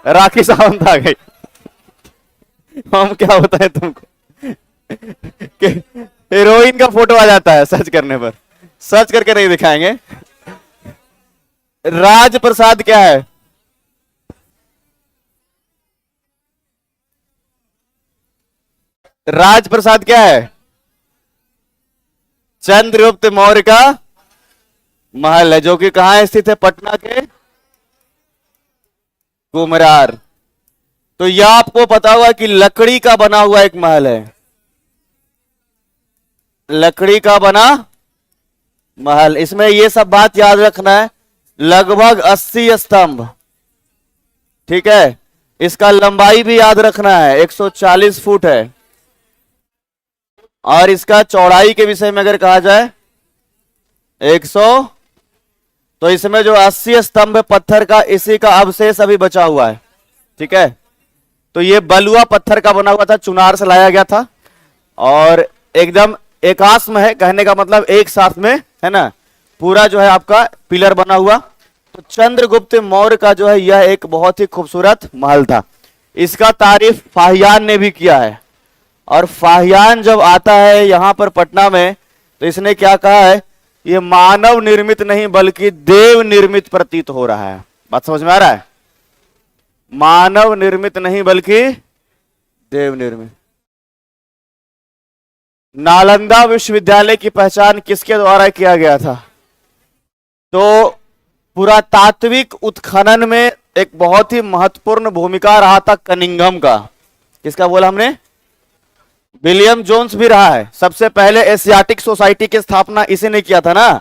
राखी सावंत आ गई। हम क्या होता है तुमको कि हीरोइन का फोटो आ जाता है सर्च करने पर, सर्च करके नहीं दिखाएंगे। राजप्रसाद क्या है? राजप्रसाद क्या है? चंद्रगुप्त मौर्य का महल है, जो कि कहां स्थित है? पटना के कुमरार। तो यह आपको पता होगा कि लकड़ी का बना हुआ एक महल है, लकड़ी का बना महल। इसमें यह सब बात याद रखना है, लगभग 80 स्तंभ, ठीक है। इसका लंबाई भी याद रखना है, 140 फुट है। और इसका चौड़ाई के विषय में अगर कहा जाए 100, तो इसमें जो 80 स्तंभ पत्थर का, इसी का अवशेष अभी बचा हुआ है, ठीक है। तो ये बलुआ पत्थर का बना हुआ था, चुनार से लाया गया था, और एकदम एकास्म है, कहने का मतलब एक साथ में, है ना, पूरा जो है आपका पिलर बना हुआ। तो चंद्रगुप्त मौर्य का जो है यह एक बहुत ही खूबसूरत महल था। इसका तारीफ फाहियान ने भी किया है, और फाहियान जब आता है यहां पर पटना में, तो इसने क्या कहा है? ये मानव निर्मित नहीं बल्कि देव निर्मित प्रतीत हो रहा है। बात समझ में आ रहा है? मानव निर्मित नहीं बल्कि देव निर्मित। नालंदा विश्वविद्यालय की पहचान किसके द्वारा किया गया था? तो पुरातात्विक उत्खनन में एक बहुत ही महत्वपूर्ण भूमिका रहा था कनिंघम का। किसका बोला हमने? विलियम जोन्स भी रहा है। सबसे पहले एशियाटिक सोसाइटी की स्थापना इसी ने किया था ना,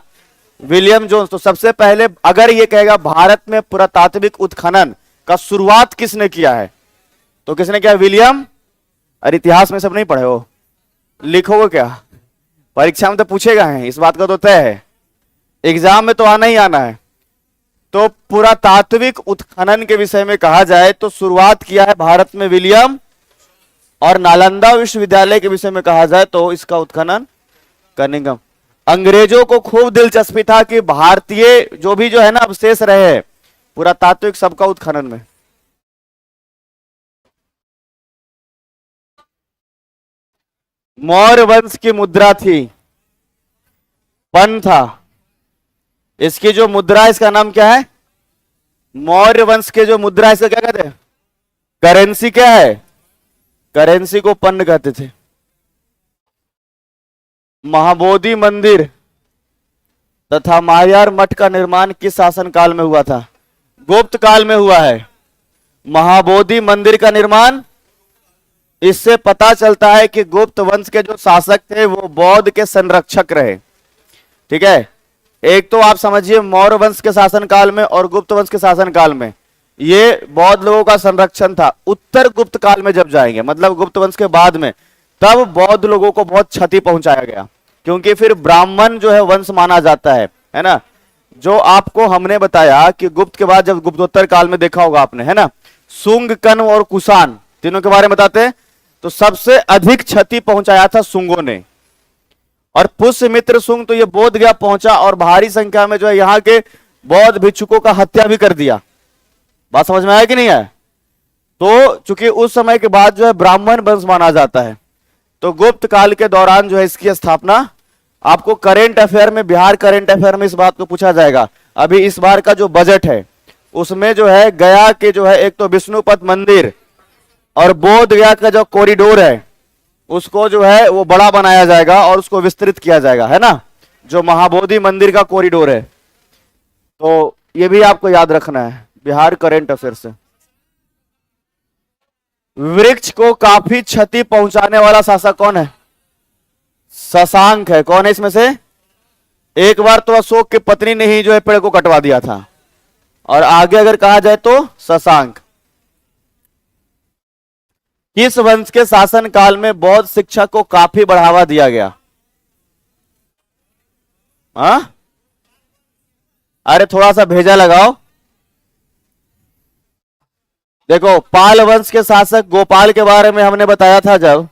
विलियम जोन्स। तो सबसे पहले अगर ये कहेगा भारत में पुरातात्विक उत्खनन का शुरुआत किसने किया है, तो किसने किया? विलियम। अरे इतिहास में सब नहीं पढ़े हो, लिखोगे क्या? परीक्षा में तो पूछेगा है, इस बात का तो तय है, एग्जाम में तो आना ही आना है। तो पुरातात्विक उत्खनन के विषय में कहा जाए तो शुरुआत किया है भारत में विलियम, और नालंदा विश्वविद्यालय के विषय में कहा जाए तो इसका उत्खनन कनिंघम। अंग्रेजों को खूब दिलचस्पी था कि भारतीय जो भी जो है ना अवशेष रहे पुरातात्विक, सबका उत्खनन में। मौर्य वंश की मुद्रा थी, पन था। इसकी जो मुद्रा, इसका नाम क्या है? मौर्य वंश के जो मुद्रा, इसका क्या कहते हैं? करेंसी। क्या है? करेंसी को पन्न कहते थे। महाबोधि मंदिर तथा मायार मठ का निर्माण किस शासन काल में हुआ था? गुप्त काल में हुआ है। महाबोधि मंदिर का निर्माण, इससे पता चलता है कि गुप्त वंश के जो शासक थे वो बौद्ध के संरक्षक रहे, ठीक है। एक तो आप समझिए मौर्य वंश के शासन काल में और गुप्त वंश के शासन काल में ये बौद्ध लोगों का संरक्षण था। उत्तर गुप्त काल में जब जाएंगे, मतलब गुप्त वंश के बाद में, तब बौद्ध लोगों को बहुत क्षति पहुंचाया गया, क्योंकि फिर ब्राह्मण जो है वंश माना जाता है ना। जो आपको हमने बताया कि गुप्त के बाद जब गुप्तोत्तर काल में देखा होगा आपने, है ना, सुंग, कण्व और कुषाण, तीनों के बारे में बताते हैं। तो सबसे अधिक क्षति पहुंचाया था सुंगों ने, और पुष्यमित्र सुंग तो ये बोध गया पहुंचा और भारी संख्या में जो है यहाँ के बौद्ध भिक्षुकों का हत्या भी कर दिया। बात समझ में आया कि नहीं है? तो चूंकि उस समय के बाद जो है ब्राह्मण वंश माना जाता है, तो गुप्त काल के दौरान जो है इसकी स्थापना, आपको करेंट अफेयर में, बिहार करेंट अफेयर में इस बात को पूछा जाएगा। अभी इस बार का जो बजट है उसमें जो है गया के जो है एक तो विष्णुपद मंदिर और बोध गया का जो कॉरिडोर है उसको जो है वो बड़ा बनाया जाएगा और उसको विस्तृत किया जाएगा, है ना, जो महाबोधि मंदिर का कॉरिडोर है। तो ये भी आपको याद रखना है बिहार करेंट अफेयर से। वृक्ष को काफी क्षति पहुंचाने वाला शासक कौन है? शशांक है। कौन है इसमें से? एक बार तो अशोक की पत्नी ने ही जो है पेड़ को कटवा दिया था, और आगे अगर कहा जाए तो शशांक। किस वंश के शासन काल में बौद्ध शिक्षा को काफी बढ़ावा दिया गया? हाँ, अरे थोड़ा सा भेजा लगाओ। देखो, पाल वंश के शासक गोपाल के बारे में हमने बताया था जब,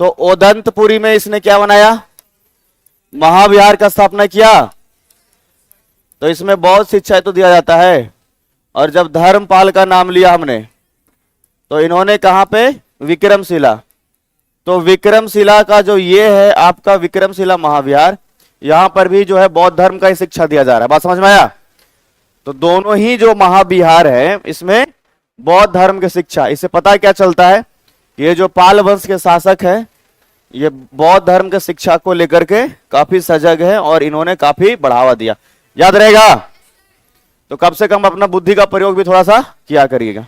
तो ओदंतपुरी में इसने क्या बनाया? महाविहार का स्थापना किया। तो इसमें बौद्ध शिक्षा तो दिया जाता है। और जब धर्मपाल का नाम लिया हमने, तो इन्होंने कहां पे? विक्रमशिला। तो विक्रमशिला का जो ये है आपका विक्रमशिला महाविहार, यहां पर भी जो है बौद्ध धर्म का ही शिक्षा दिया जा रहा है। बात समझ में आया? तो दोनों ही जो महाविहार है इसमें बौद्ध धर्म की शिक्षा, इससे पता क्या चलता है, ये जो पाल वंश के शासक है ये बौद्ध धर्म की शिक्षा को लेकर के काफी सजग है और इन्होंने काफी बढ़ावा दिया। याद रहेगा? तो कम से कम अपना बुद्धि का प्रयोग भी थोड़ा सा किया करिएगा।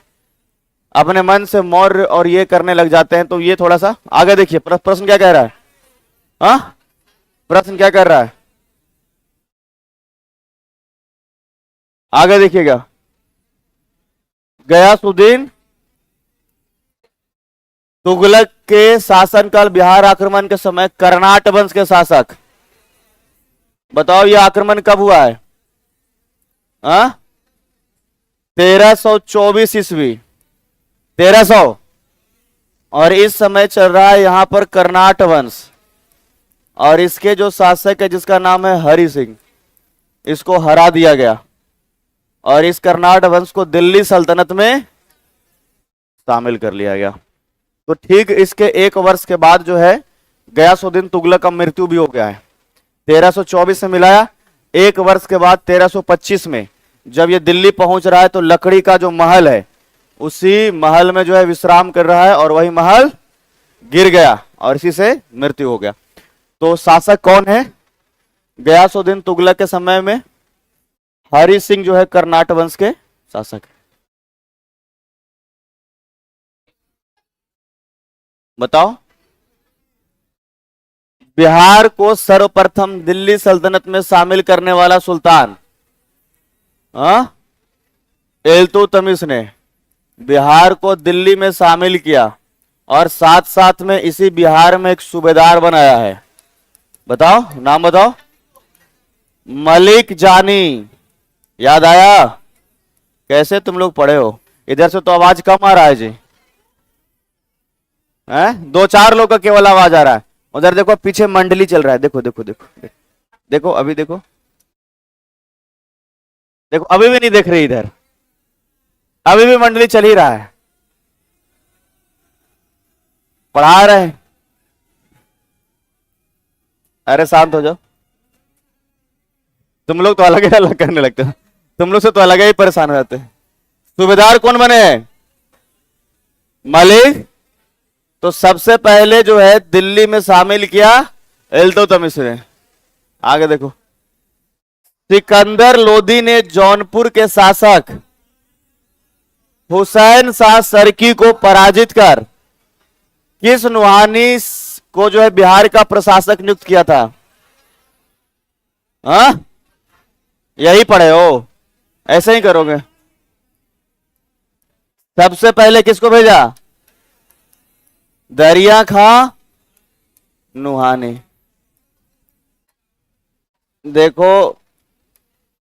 अपने मन से मौर्य और ये करने लग जाते हैं तो ये थोड़ा सा आगे देखिए। प्रश्न क्या कह रहा है? हाँ, प्रश्न क्या कर रहा है? आगे देखिएगा। गयासुद्दीन तुगलक के शासनकाल बिहार आक्रमण के समय कर्नाट वंश के शासक, बताओ ये आक्रमण कब हुआ है? 1324 ईस्वी, 1300। और इस समय चल रहा है यहां पर कर्नाट वंश, और इसके जो शासक है जिसका नाम है हरि सिंह, इसको हरा दिया गया और इस कर्नाट वंश को दिल्ली सल्तनत में शामिल कर लिया गया। तो ठीक इसके एक वर्ष के बाद जो है गयासुद्दीन तुगलक का मृत्यु भी हो गया है। 1324 से मिलाया, एक वर्ष के बाद 1325 में जब ये दिल्ली पहुंच रहा है तो लकड़ी का जो महल है उसी महल में जो है विश्राम कर रहा है और वही महल गिर गया और इसी से मृत्यु हो गया। तो शासक कौन है? गयासुद्दीन तुगलक के समय में हरि सिंह जो है कर्नाट वंश के शासक है। बताओ, बिहार को सर्वप्रथम दिल्ली सल्तनत में शामिल करने वाला सुल्तान इल्तुतमिश ने बिहार को दिल्ली में शामिल किया और साथ साथ में इसी बिहार में एक सूबेदार बनाया है। बताओ, नाम बताओ। मलिक जानी। याद आया? कैसे तुम लोग पढ़े हो? इधर से तो आवाज कम आ रहा है जी, हैं? 2-4 लोग का केवल आवाज आ रहा है। उधर देखो पीछे मंडली चल रहा है, देखो देखो देखो देखो, अभी देखो देखो, अभी भी नहीं देख रही इधर, अभी भी मंडली चल ही रहा है, पढ़ा रहे हैं। अरे शांत हो जाओ, तुम लोग तो अलग ही अलग करने लगते हो, तुम लोग से तो अलग ही परेशान हो जाते हैं। सूबेदार कौन बने? मलिक। तो सबसे पहले जो है दिल्ली में शामिल किया इल्तुतमिश ने। आगे देखो। सिकंदर लोदी ने जौनपुर के शासक हुसैन शाह सरकी को पराजित कर किस नुहानी को जो है बिहार का प्रशासक नियुक्त किया था? यही पढ़े हो? ऐसे ही करोगे? सबसे पहले किसको भेजा? दरिया खां नुहानी। देखो,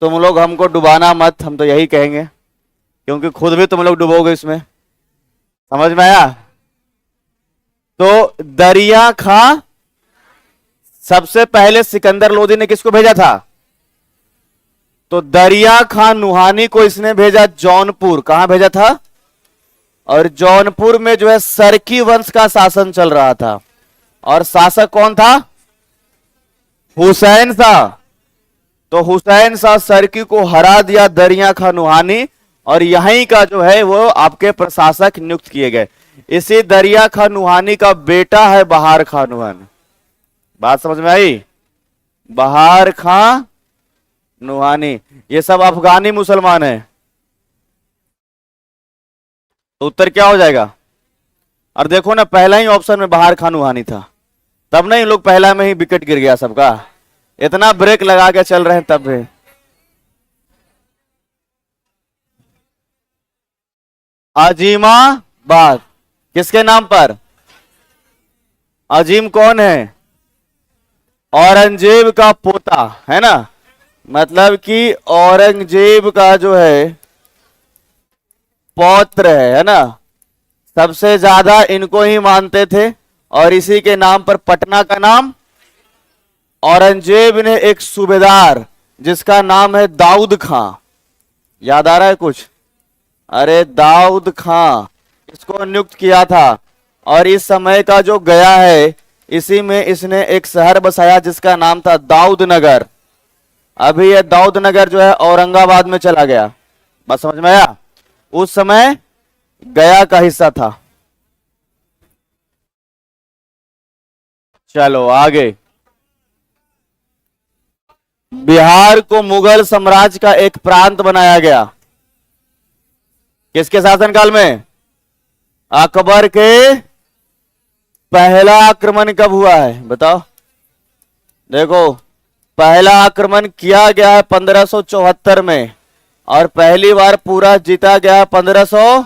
तुम लोग हमको डुबाना मत, हम तो यही कहेंगे, क्योंकि खुद भी तुम लोग डुबोगे इसमें। समझ में आया? तो दरिया खां, सबसे पहले सिकंदर लोदी ने किसको भेजा था? तो दरिया खां नुहानी को इसने भेजा जौनपुर। कहां भेजा था? और जौनपुर में जो है सरकी वंश का शासन चल रहा था और शासक कौन था? हुसैन शाह। तो हुसैन शाह सरकी को हरा दिया दरिया खां नुहानी और यहीं का जो है वो आपके प्रशासक नियुक्त किए गए। इसी दरिया खां नुहानी का बेटा है बहार खां नुहानी। बात समझ में आई? बहार खां नुहानी। ये सब अफगानी मुसलमान है। तो उत्तर क्या हो जाएगा? और देखो ना, पहला ही ऑप्शन में बहार खां नुहानी था, तब नहीं लोग पहला में ही विकेट गिर गया सबका। इतना ब्रेक लगा के चल रहे हैं तब भी। अजीमाबाद किसके नाम पर? अजीम कौन है? औरंगजेब का पोता है ना, मतलब कि औरंगजेब का जो है पौत्र है ना। सबसे ज्यादा इनको ही मानते थे और इसी के नाम पर पटना का नाम। औरंगजेब ने एक सूबेदार जिसका नाम है दाऊद खां, याद आ रहा है कुछ? अरे दाऊद खां, इसको नियुक्त किया था और इस समय का जो गया है इसी में इसने एक शहर बसाया जिसका नाम था दाऊद नगर। अभी ये दाऊद नगर जो है औरंगाबाद में चला गया। बात समझ में आया? उस समय गया का हिस्सा था। चलो आगे। बिहार को मुगल साम्राज्य का एक प्रांत बनाया गया। किसके शासनकाल में? अकबर के पहला आक्रमण कब हुआ है बताओ? देखो, पहला आक्रमण किया गया है 1574 में और पहली बार पूरा जीता गया 1500।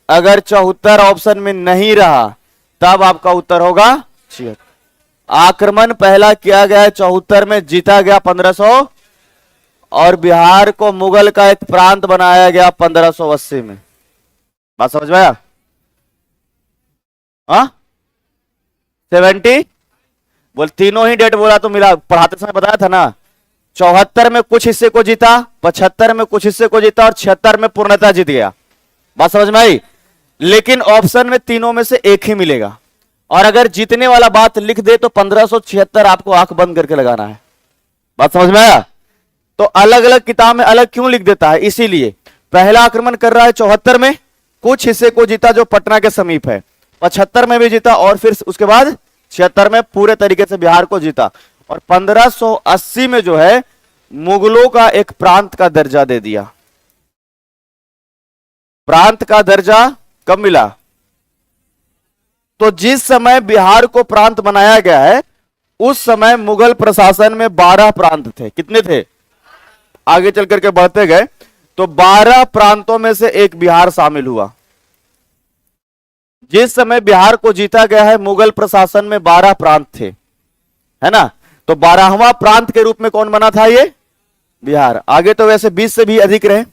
अगर 74 ऑप्शन में नहीं रहा तब आपका उत्तर होगा 76। आक्रमण पहला किया गया 74 में, जीता गया 1500 और बिहार को मुगल का एक प्रांत बनाया गया 1580 में। बात समझ में आया? हाँ 70 बोल, तीनों ही डेट बोला तो मिला, पढ़ाते समय बताया था ना। 74 में कुछ हिस्से को जीता, 75 में कुछ हिस्से को जीता और 76 में पूर्णतः जीत गया। बात समझ में आई? लेकिन ऑप्शन में तीनों में से एक ही मिलेगा और अगर जीतने वाला बात लिख दे तो 1576 आपको आंख बंद करके लगाना है। बात समझ में आया? तो अलग अलग किताब में अलग क्यों लिख देता है? इसीलिए पहला आक्रमण कर रहा है 74 में, कुछ हिस्से को जीता जो पटना के समीप है, 75 में भी जीता और फिर उसके बाद 76 में पूरे तरीके से बिहार को जीता और 1580 में जो है मुगलों का एक प्रांत का दर्जा दे दिया। प्रांत का दर्जा कब मिला? तो जिस समय बिहार को प्रांत बनाया गया है उस समय मुगल प्रशासन में 12 प्रांत थे। कितने थे? आगे चल करके बढ़ते गए तो 12 प्रांतों में से एक बिहार शामिल हुआ। जिस समय बिहार को जीता गया है मुगल प्रशासन में 12 प्रांत थे, है ना? तो 12वां प्रांत के रूप में कौन बना था? ये बिहार। आगे तो वैसे 20 से भी अधिक रहे,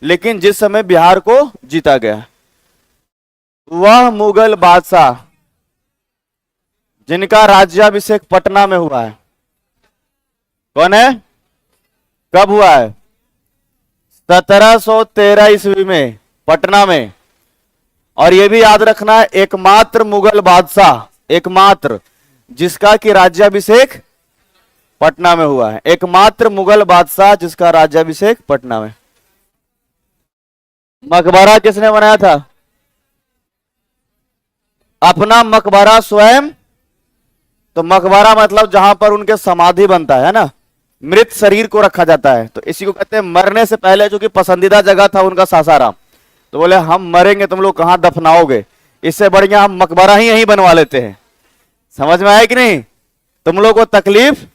लेकिन जिस समय बिहार को जीता गया वह मुगल बादशाह जिनका राज्याभिषेक पटना में हुआ है, कौन है? कब हुआ है? 1713 ईस्वी में पटना में। और यह भी याद रखना है, एकमात्र मुगल बादशाह, एकमात्र जिसका कि राज्याभिषेक पटना में हुआ है, एकमात्र मुगल बादशाह जिसका राज्याभिषेक पटना में। मकबरा किसने बनाया था? अपना मकबरा स्वयं। तो मकबरा मतलब जहां पर उनके समाधि बनता है ना, मृत शरीर को रखा जाता है। तो इसी को कहते हैं मरने से पहले, जो कि पसंदीदा जगह था उनका सासाराम, तो बोले हम मरेंगे तुम लोग कहां दफनाओगे, इससे बढ़िया हम मकबरा ही यहीं बनवा लेते हैं। समझ में आया कि नहीं? तुम लोग को तकलीफ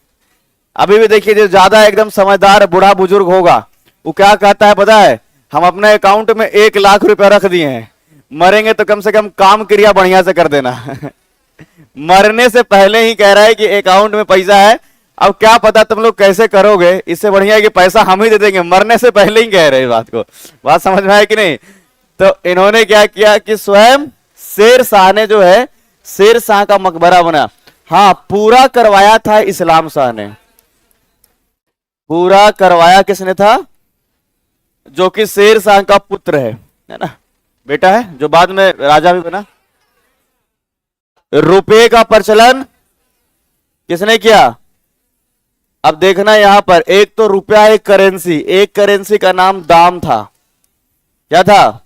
अभी भी देखिए, जो ज्यादा एकदम समझदार बूढ़ा बुजुर्ग होगा वो क्या कहता है पता है? हम अपने अकाउंट में 1 लाख रुपया रख दिए हैं, मरेंगे तो कम से कम काम क्रिया बढ़िया से कर देना। मरने से पहले ही कह रहा है कि अकाउंट में पैसा है, अब क्या पता तुम लोग कैसे करोगे, इससे बढ़िया है कि पैसा हम ही दे देंगे। मरने से पहले ही कह रहे हैं बात को। बात समझ में आया कि नहीं? तो इन्होंने क्या किया कि स्वयं शेर शाह ने जो है, शेर शाह का मकबरा बना। हाँ, पूरा करवाया था इस्लाम शाह ने। पूरा करवाया किसने था? जो कि शेर शाह का पुत्र है ना, बेटा है, जो बाद में राजा भी बना। रुपए का प्रचलन किसने किया? अब देखना यहां पर, एक तो रुपया एक करेंसी, एक करेंसी का नाम दाम था। क्या था?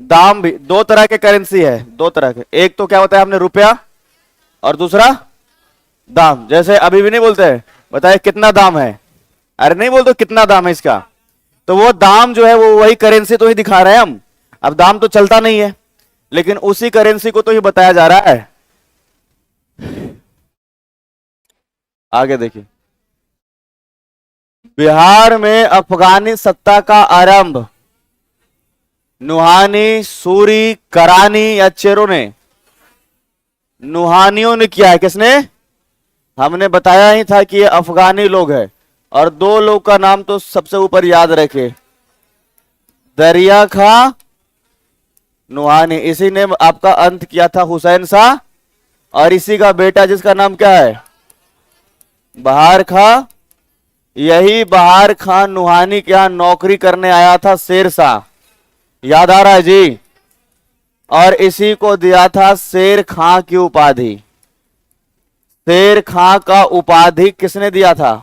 दाम। भी 2 तरह के करेंसी है, 2 तरह के। एक तो क्या होता है हमने रुपया, और दूसरा दाम। जैसे अभी भी नहीं बोलते हैं बताइए कितना दाम है, अरे नहीं बोलते कितना दाम है इसका, तो वो दाम जो है वो वही करेंसी तो ही दिखा रहे हैं हम। अब दाम तो चलता नहीं है, लेकिन उसी करेंसी को तो ही बताया जा रहा है। आगे देखिए, बिहार में अफगानी सत्ता का आरंभ नुहानी, सूरी, करानी या चेरों ने? नुहानियों ने किया है। किसने? हमने बताया ही था कि ये अफगानी लोग हैं, और 2 लोग का नाम तो सबसे ऊपर याद रखे, दरिया खां नुहानी। इसी ने आपका अंत किया था हुसैन शाह, और इसी का बेटा जिसका नाम क्या है? बहार खां। यही बहार खां नुहानी के यहां नौकरी करने आया था शेर शाह, याद आ रहा है जी? और इसी को दिया था शेर खां की उपाधि। शेर खां का उपाधि किसने दिया था?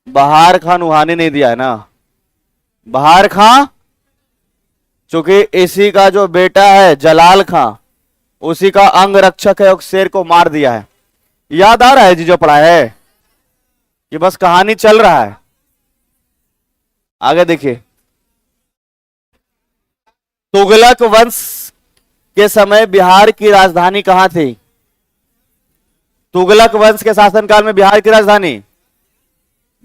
बहार खां नुहानी नहीं दिया है ना, बहार खां, चूंकि इसी का जो बेटा है जलाल खां, उसी का अंग रक्षक है, उस शेर को मार दिया है। याद आ रहा है जी जो पढ़ा है, ये बस कहानी चल रहा है। आगे देखिए, तुगलक वंश के समय बिहार की राजधानी कहां थी? तुगलक वंश के शासनकाल में बिहार की राजधानी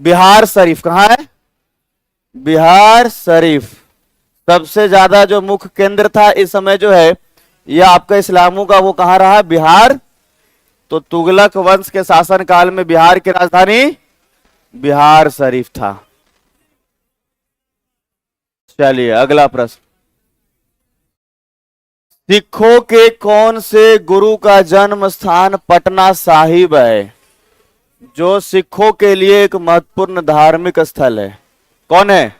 बिहार शरीफ। कहां है? बिहार शरीफ। सबसे ज्यादा जो मुख्य केंद्र था इस समय जो है यह आपका इस्लामों का, वो कहां रहा? बिहार। तो तुगलक वंश के शासनकाल में बिहार की राजधानी बिहार शरीफ था। चलिए अगला प्रश्न, सिखों के कौन से गुरु का जन्म स्थान पटना साहिब है, जो सिखों के लिए एक महत्वपूर्ण धार्मिक स्थल है? कौन है?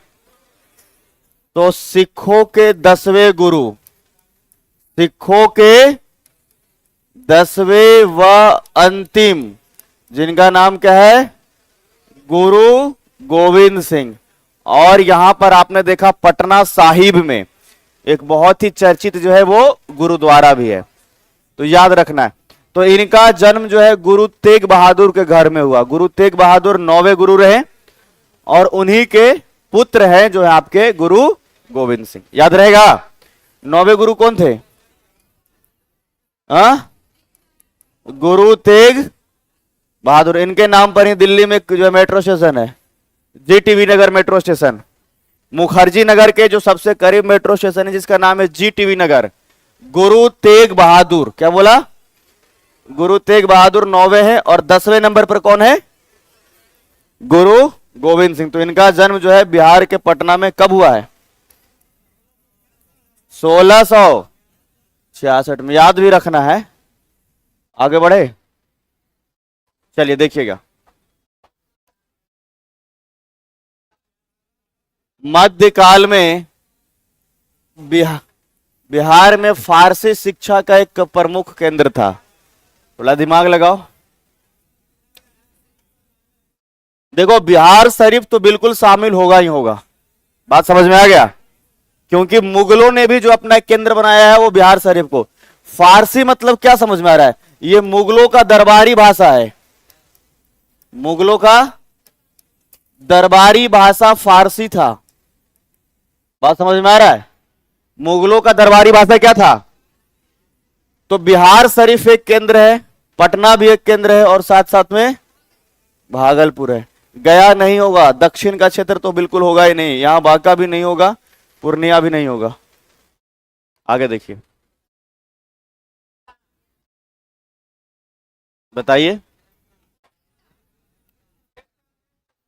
तो सिखों के 10वें गुरु, सिखों के 10वें व अंतिम, जिनका नाम क्या है? गुरु गोविंद सिंह। और यहां पर आपने देखा पटना साहिब में एक बहुत ही चर्चित जो है वो गुरुद्वारा भी है, तो याद रखना है। तो इनका जन्म जो है गुरु तेग बहादुर के घर में हुआ। गुरु तेग बहादुर 9वें गुरु रहे और उन्हीं के पुत्र हैं जो है आपके गुरु गोविंद सिंह। याद रहेगा? 9वें गुरु कौन थे? गुरु तेग बहादुर। इनके नाम पर ही दिल्ली में जो मेट्रो स्टेशन है, जीटीवी नगर मेट्रो स्टेशन। मुखर्जी नगर के जो सबसे करीब मेट्रो स्टेशन है जिसका नाम है जीटीवी नगर। गुरु तेग बहादुर, क्या बोला? गुरु तेग बहादुर 9वें है और 10वें नंबर पर कौन है? गुरु गोविंद सिंह। तो इनका जन्म जो है बिहार के पटना में कब हुआ है? 1666 में। याद भी रखना है। आगे बढ़े, चलिए देखिएगा, मध्यकाल में बिहार में फारसी शिक्षा का एक प्रमुख केंद्र था। थोड़ा दिमाग लगाओ। देखो बिहार शरीफ तो बिल्कुल शामिल होगा ही होगा, बात समझ में आ गया? क्योंकि मुगलों ने भी जो अपना केंद्र बनाया है वो बिहार शरीफ को। फारसी मतलब क्या समझ में आ रहा है? ये मुगलों का दरबारी भाषा है। मुगलों का दरबारी भाषा फारसी था। बात समझ में आ रहा है? मुगलों का दरबारी भाषा क्या था? तो बिहार शरीफ एक केंद्र है, पटना भी एक केंद्र है और साथ साथ में भागलपुर है। गया नहीं होगा, दक्षिण का क्षेत्र तो बिल्कुल होगा ही नहीं, यहां बांका भी नहीं होगा, पूर्णिया भी नहीं होगा। आगे देखिए, बताइए।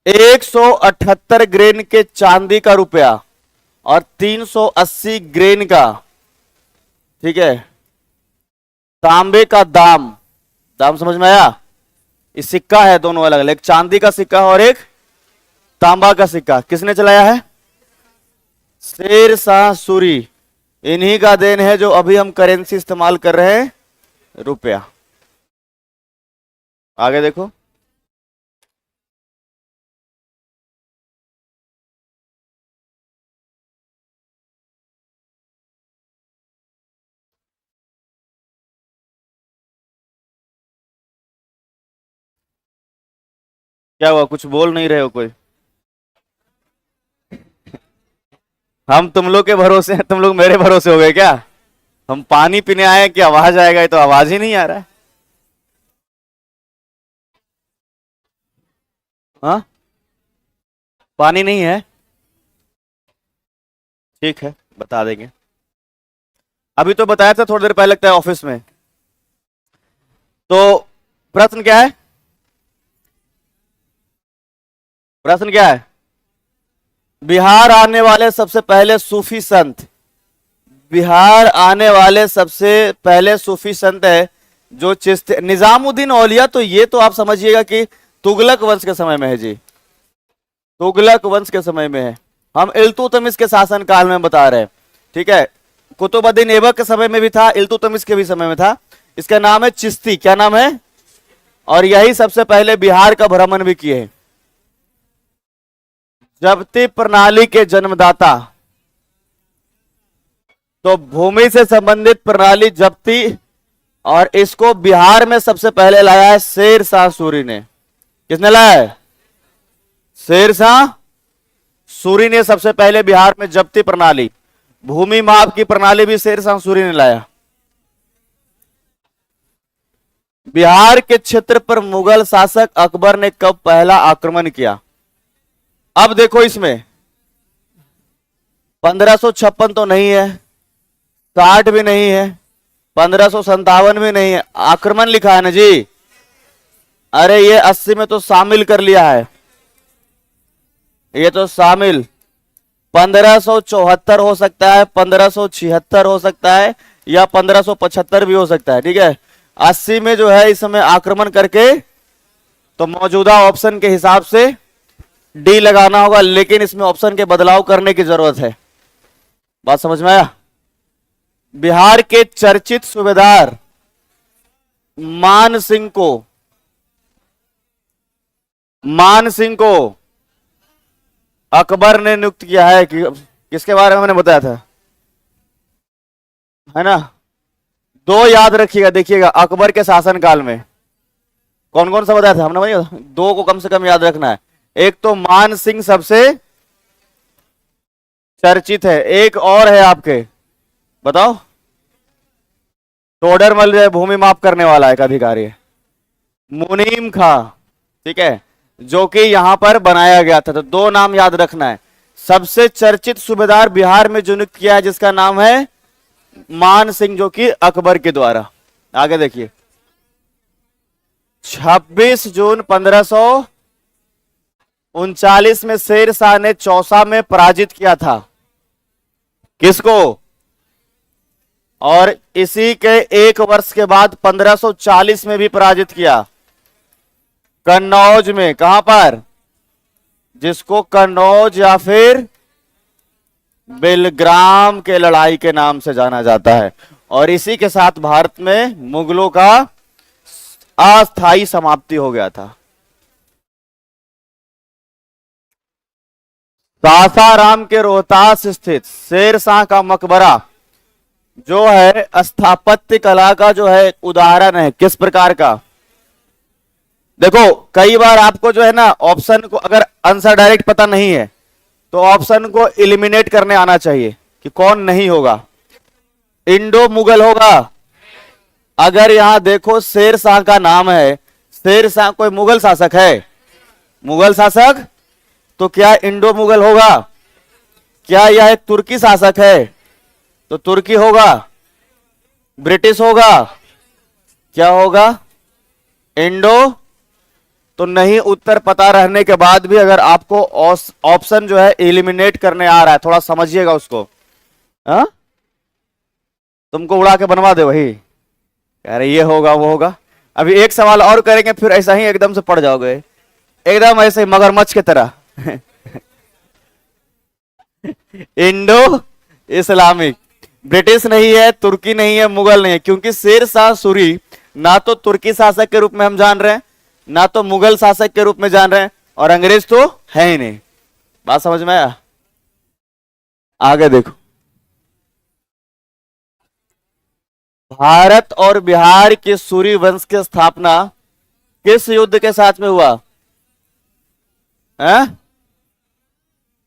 178 ग्रेन के चांदी का रुपया और 380 ग्रेन का, ठीक है, तांबे का दाम समझ में आया? इस सिक्का है दोनों अलग अलग, एक चांदी का सिक्का और एक तांबा का सिक्का। किसने चलाया है? शेर शाह सूरी। इन्हीं का देन है जो अभी हम करेंसी इस्तेमाल कर रहे हैं, रुपया। आगे देखो, क्या हुआ? कुछ बोल नहीं रहे हो कोई? हम तुम लोग के भरोसे हैं, तुम लोग मेरे भरोसे हो गए क्या? हम पानी पीने आए कि आवाज आएगा, ये तो आवाज ही नहीं आ रहा है। हाँ, पानी नहीं है, ठीक है बता देंगे। अभी तो बताया था थोड़ी देर पहले, लगता है ऑफिस में। तो प्रश्न क्या है? प्रश्न क्या है? बिहार आने वाले सबसे पहले सूफी संत, बिहार आने वाले सबसे पहले सूफी संत है जो चिश्ती, निजामुद्दीन औलिया। तो ये तो आप समझिएगा कि तुगलक वंश के समय में है जी, तुगलक वंश के समय में है। हम इल्तुतमिश के शासन काल में बता रहे हैं, ठीक है। कुतुबुद्दीन ऐबक के समय में भी था, इल्तुतमिश के भी समय में था। इसका नाम है चिश्ती। क्या नाम है? और यही सबसे पहले बिहार का भ्रमण भी किए हैं। जब्ती प्रणाली के जन्मदाता, तो भूमि से संबंधित प्रणाली जब्ती, और इसको बिहार में सबसे पहले लाया है शेर शाह सूरी ने। किसने लाया है? शेर शाह सूरी ने सबसे पहले बिहार में जब्ती प्रणाली, भूमि माप की प्रणाली भी शेर शाह सूरी ने लाया। बिहार के क्षेत्र पर मुगल शासक अकबर ने कब पहला आक्रमण किया? अब देखो इसमें 1556 तो नहीं है, 60 भी नहीं है, 1557 भी नहीं है, आक्रमण लिखा है ना जी। अरे ये 80 में तो शामिल कर लिया है, ये तो शामिल 1574 हो सकता है, 1576 हो सकता है, या 1575 भी हो सकता है। ठीक है, 80 में जो है इस समय आक्रमण करके, तो मौजूदा ऑप्शन के हिसाब से डी लगाना होगा, लेकिन इसमें ऑप्शन के बदलाव करने की जरूरत है। बात समझ में आया? बिहार के चर्चित सूबेदार मान सिंह को अकबर ने नियुक्त किया है कि किसके बारे में मैंने बताया था, है ना? दो याद रखिएगा, देखिएगा अकबर के शासनकाल में कौन कौन सा बताया था हमने भाई, दो को कम से कम याद रखना है। एक तो मान सिंह सबसे चर्चित है, एक और है आपके, बताओ। टोडरमल जो है भूमि माप करने वाला एक अधिकारी है, मुनीम खां, ठीक है, जो कि यहां पर बनाया गया था। तो दो नाम याद रखना है। सबसे चर्चित सूबेदार बिहार में जो नियुक्त किया है जिसका नाम है मान सिंह, जो कि अकबर के द्वारा। आगे देखिए, 26 जून 1539 में शेर शाह ने चौसा में पराजित किया था। किसको? और इसी के एक वर्ष के बाद 1540 में भी पराजित किया, कन्नौज में। कहां पर? जिसको कन्नौज या फिर बेलग्राम के लड़ाई के नाम से जाना जाता है। और इसी के साथ भारत में मुगलों का अस्थायी समाप्ति हो गया था। सासाराम के रोहतास स्थित शेर शाह का मकबरा जो है स्थापत्य कला का जो है उदाहरण है। किस प्रकार का? देखो कई बार आपको जो है ना ऑप्शन को, अगर आंसर डायरेक्ट पता नहीं है तो ऑप्शन को एलिमिनेट करने आना चाहिए कि कौन नहीं होगा। इंडो मुगल होगा। अगर यहां देखो शेर शाह का नाम है, शेर शाह कोई मुगल शासक है? मुगल शासक, तो क्या इंडो मुगल होगा? क्या यह एक तुर्की शासक है? तो तुर्की होगा। ब्रिटिश होगा? क्या होगा? इंडो तो नहीं। उत्तर पता रहने के बाद भी अगर आपको ऑप्शन जो है एलिमिनेट करने आ रहा है, थोड़ा समझिएगा उसको। हा? तुमको उड़ा के बनवा दे वही, अरे ये होगा वो होगा। अभी एक सवाल और करेंगे, फिर ऐसा ही एकदम से पड़ जाओगे, एकदम ऐसे मगरमच्छ की तरह। Indo Islamic. ब्रिटिश नहीं है, तुर्की नहीं है, मुगल नहीं है, क्योंकि शेर शाह सूरी ना तो तुर्की शासक के रूप में हम जान रहे हैं, ना तो मुगल शासक के रूप में जान रहे हैं, और अंग्रेज तो है ही नहीं। बात समझ में आया? आगे देखो, भारत और बिहार के सूरी वंश की स्थापना किस युद्ध के साथ में हुआ है?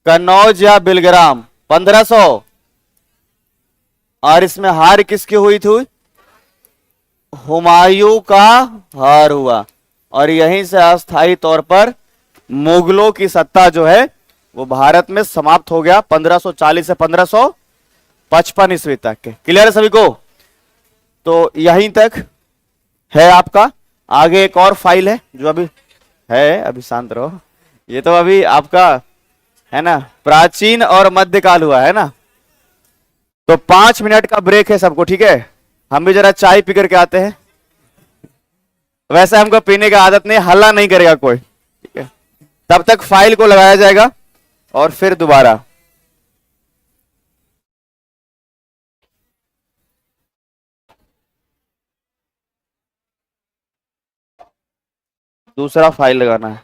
कन्नौज या बिलग्राम? 1500। और इसमें हार किसकी हुई थी? हुमायूं का हार हुआ, और यहीं से अस्थायी तौर पर मुगलों की सत्ता जो है वो भारत में समाप्त हो गया 1540 से 1555 ईस्वी तक के। क्लियर है सभी को? तो यहीं तक है आपका। आगे एक और फाइल है जो अभी है, अभी शांत रहो। ये तो अभी आपका है ना, प्राचीन और मध्यकाल हुआ है ना। तो 5 मिनट का ब्रेक है सबको, ठीक है? हम भी जरा चाय पी करके आते हैं। वैसे हमको पीने का आदत नहीं, हल्ला नहीं करेगा कोई, ठीक है? तब तक फाइल को लगाया जाएगा और फिर दोबारा। दूसरा फाइल लगाना है।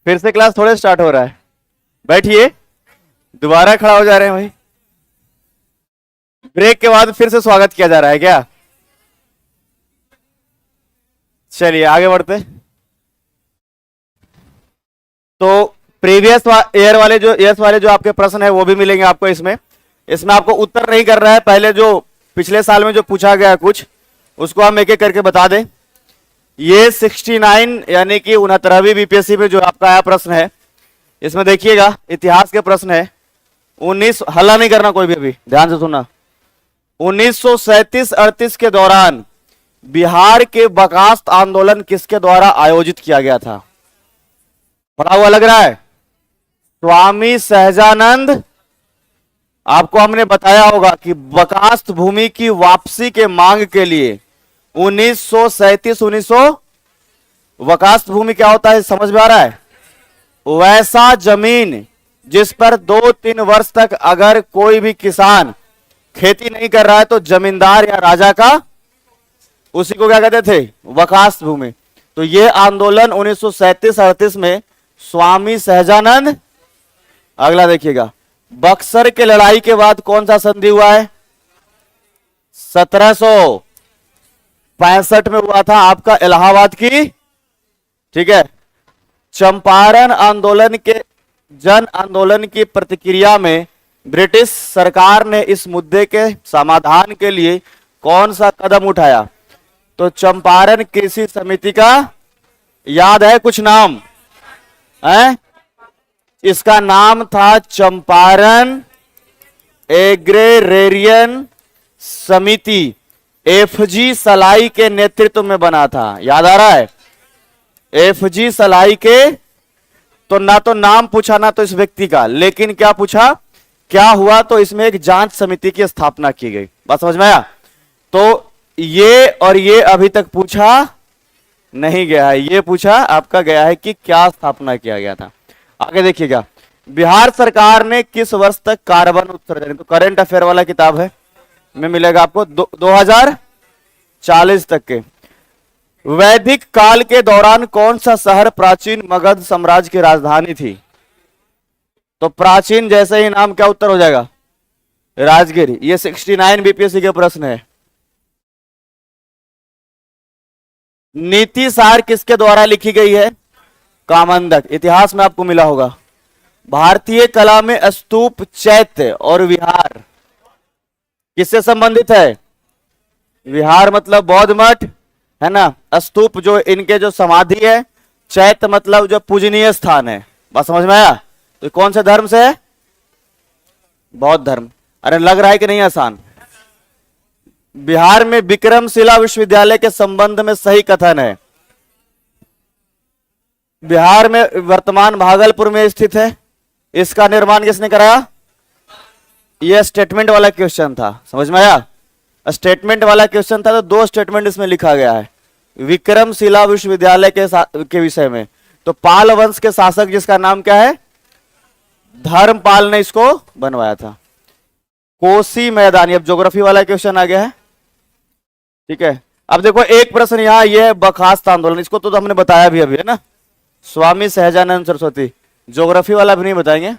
फिर से क्लास थोड़े स्टार्ट हो रहा है, बैठिए, दोबारा खड़ा हो जा रहे हैं भाई। ब्रेक के बाद फिर से स्वागत किया जा रहा है क्या? चलिए आगे बढ़ते। तो प्रीवियस ईयर वाले जो आपके प्रश्न है वो भी मिलेंगे आपको इसमें। इसमें आपको उत्तर नहीं कर रहा है, पहले जो पिछले साल में जो पूछा गया कुछ उसको हम एक एक करके बता दें। ये 69 यानी कि 69वीं बीपीएससी में जो आपका आया प्रश्न है, इसमें देखिएगा इतिहास के प्रश्न है। 19 हल्ला नहीं करना कोई भी, अभी ध्यान से सुनना। 1937-38 के दौरान बिहार के बर्खास्त आंदोलन किसके द्वारा आयोजित किया गया था? पढ़ा हुआ लग रहा है? स्वामी सहजानंद। आपको हमने बताया होगा कि बर्खास्त भूमि की वापसी के मांग के लिए 1937-1900 बर्खास्त भूमि क्या होता है समझ में आ रहा है? वैसा जमीन जिस पर 2-3 वर्ष तक अगर कोई भी किसान खेती नहीं कर रहा है तो जमींदार या राजा का, उसी को क्या कहते थे? बर्खास्त भूमि। तो ये आंदोलन 1937-38 में स्वामी सहजानंद। अगला देखिएगा, बक्सर के लड़ाई के बाद कौन सा संधि हुआ है? 1765 में हुआ था आपका इलाहाबाद की, ठीक है। चंपारण आंदोलन के जन आंदोलन की प्रतिक्रिया में ब्रिटिश सरकार ने इस मुद्दे के समाधान के लिए कौन सा कदम उठाया? तो चंपारण कृषि समिति का याद है कुछ नाम है? इसका नाम था चंपारण एग्रेरियन समिति, एफजी सलाई के नेतृत्व में बना था। याद आ रहा है? एफजी सलाई के, तो ना तो नाम पूछा ना तो इस व्यक्ति का, लेकिन क्या पूछा क्या हुआ? तो इसमें एक जांच समिति की स्थापना की गई। बात समझ में आया? तो ये और ये अभी तक पूछा नहीं गया है, ये पूछा आपका गया है कि क्या स्थापना किया गया था। आगे देखिएगा, बिहार सरकार ने किस वर्ष तक कार्बन उत्सर्जन, तो करंट अफेयर वाला किताब है में मिलेगा आपको 2040 तक के। वैदिक काल के दौरान कौन सा शहर प्राचीन मगध साम्राज्य की राजधानी थी? तो प्राचीन जैसे ही नाम क्या उत्तर हो जाएगा? राजगिर। ये 69 बीपीएससी के प्रश्न है। नीति सार किसके द्वारा लिखी गई है? कामंदक। इतिहास में आपको मिला होगा। भारतीय कला में स्तूप, चैत्य और विहार किससे संबंधित है? विहार मतलब बौद्ध मठ है ना, स्तूप जो इनके जो समाधि है, चैत्य मतलब जो पूजनीय स्थान है। बात समझ में आया? तो कौन से धर्म से है? बौद्ध धर्म। अरे लग रहा है कि नहीं आसान? बिहार में विक्रमशिला विश्वविद्यालय के संबंध में सही कथन है। बिहार में वर्तमान भागलपुर में स्थित है। इसका निर्माण किसने कराया? यह स्टेटमेंट वाला क्वेश्चन था, समझ में आया? स्टेटमेंट वाला क्वेश्चन था, तो 2 स्टेटमेंट इसमें लिखा गया है विक्रमशिला विश्वविद्यालय के विषय में। तो पाल वंश के शासक जिसका नाम क्या है? धर्मपाल ने इसको बनवाया था। कोसी मैदान, अब ज्योग्राफी वाला क्वेश्चन आ गया है, ठीक है। अब देखो एक प्रश्न यहां, यह बर्खास्त आंदोलन, इसको तो हमने बताया भी अभी है ना, स्वामी सहजानंद सरस्वती। ज्योग्राफी वाला भी नहीं बताएंगे।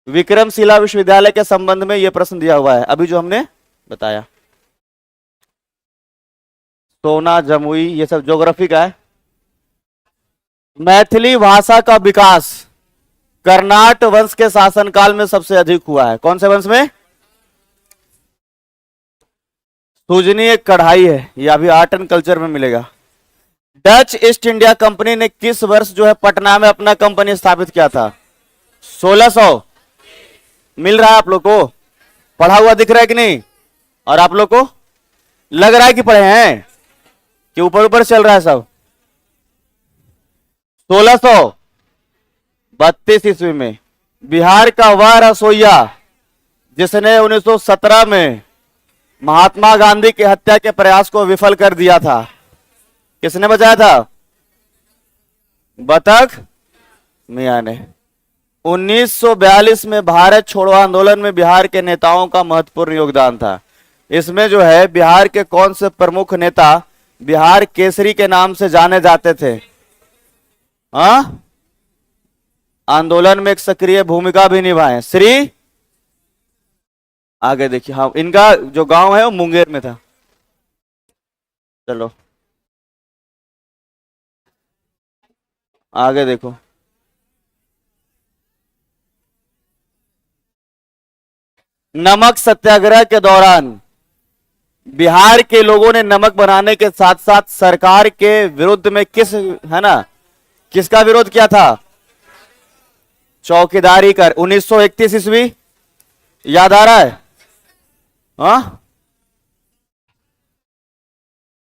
विक्रमशिला विश्वविद्यालय के संबंध में यह प्रश्न दिया हुआ है अभी जो हमने बताया। सोना, जमुई, ये सब ज्योग्राफी का है। मैथिली भाषा का विकास कर्नाट वंश के शासनकाल में सबसे अधिक हुआ है। कौन से वंश में? सूजनी एक कढ़ाई है, ये अभी आर्ट एंड कल्चर में मिलेगा। डच ईस्ट इंडिया कंपनी ने किस वर्ष जो है पटना में अपना कंपनी स्थापित किया था? 1600। मिल रहा है आप लोग को? पढ़ा हुआ दिख रहा है कि नहीं? और आप लोग को लग रहा है कि पढ़े हैं कि ऊपर ऊपर चल रहा है सब? 1632 ईस्वी में बिहार का वह रसोइया जिसने 1917 में महात्मा गांधी की हत्या के प्रयास को विफल कर दिया था, किसने बचाया था? बतख मियां ने। 1942 में भारत छोड़ो आंदोलन में बिहार के नेताओं का महत्वपूर्ण योगदान था। इसमें जो है बिहार के कौन से प्रमुख नेता बिहार केसरी के नाम से जाने जाते थे? हाँ, आंदोलन में एक सक्रिय भूमिका भी निभाए। श्री, आगे देखिए, हाँ इनका जो गांव है वो मुंगेर में था। चलो आगे देखो, नमक सत्याग्रह के दौरान बिहार के लोगों ने नमक बनाने के साथ साथ सरकार के विरुद्ध में है ना, किसका विरोध किया था? चौकीदारी कर। 1931 ईस्वी, याद आ रहा है? हाँ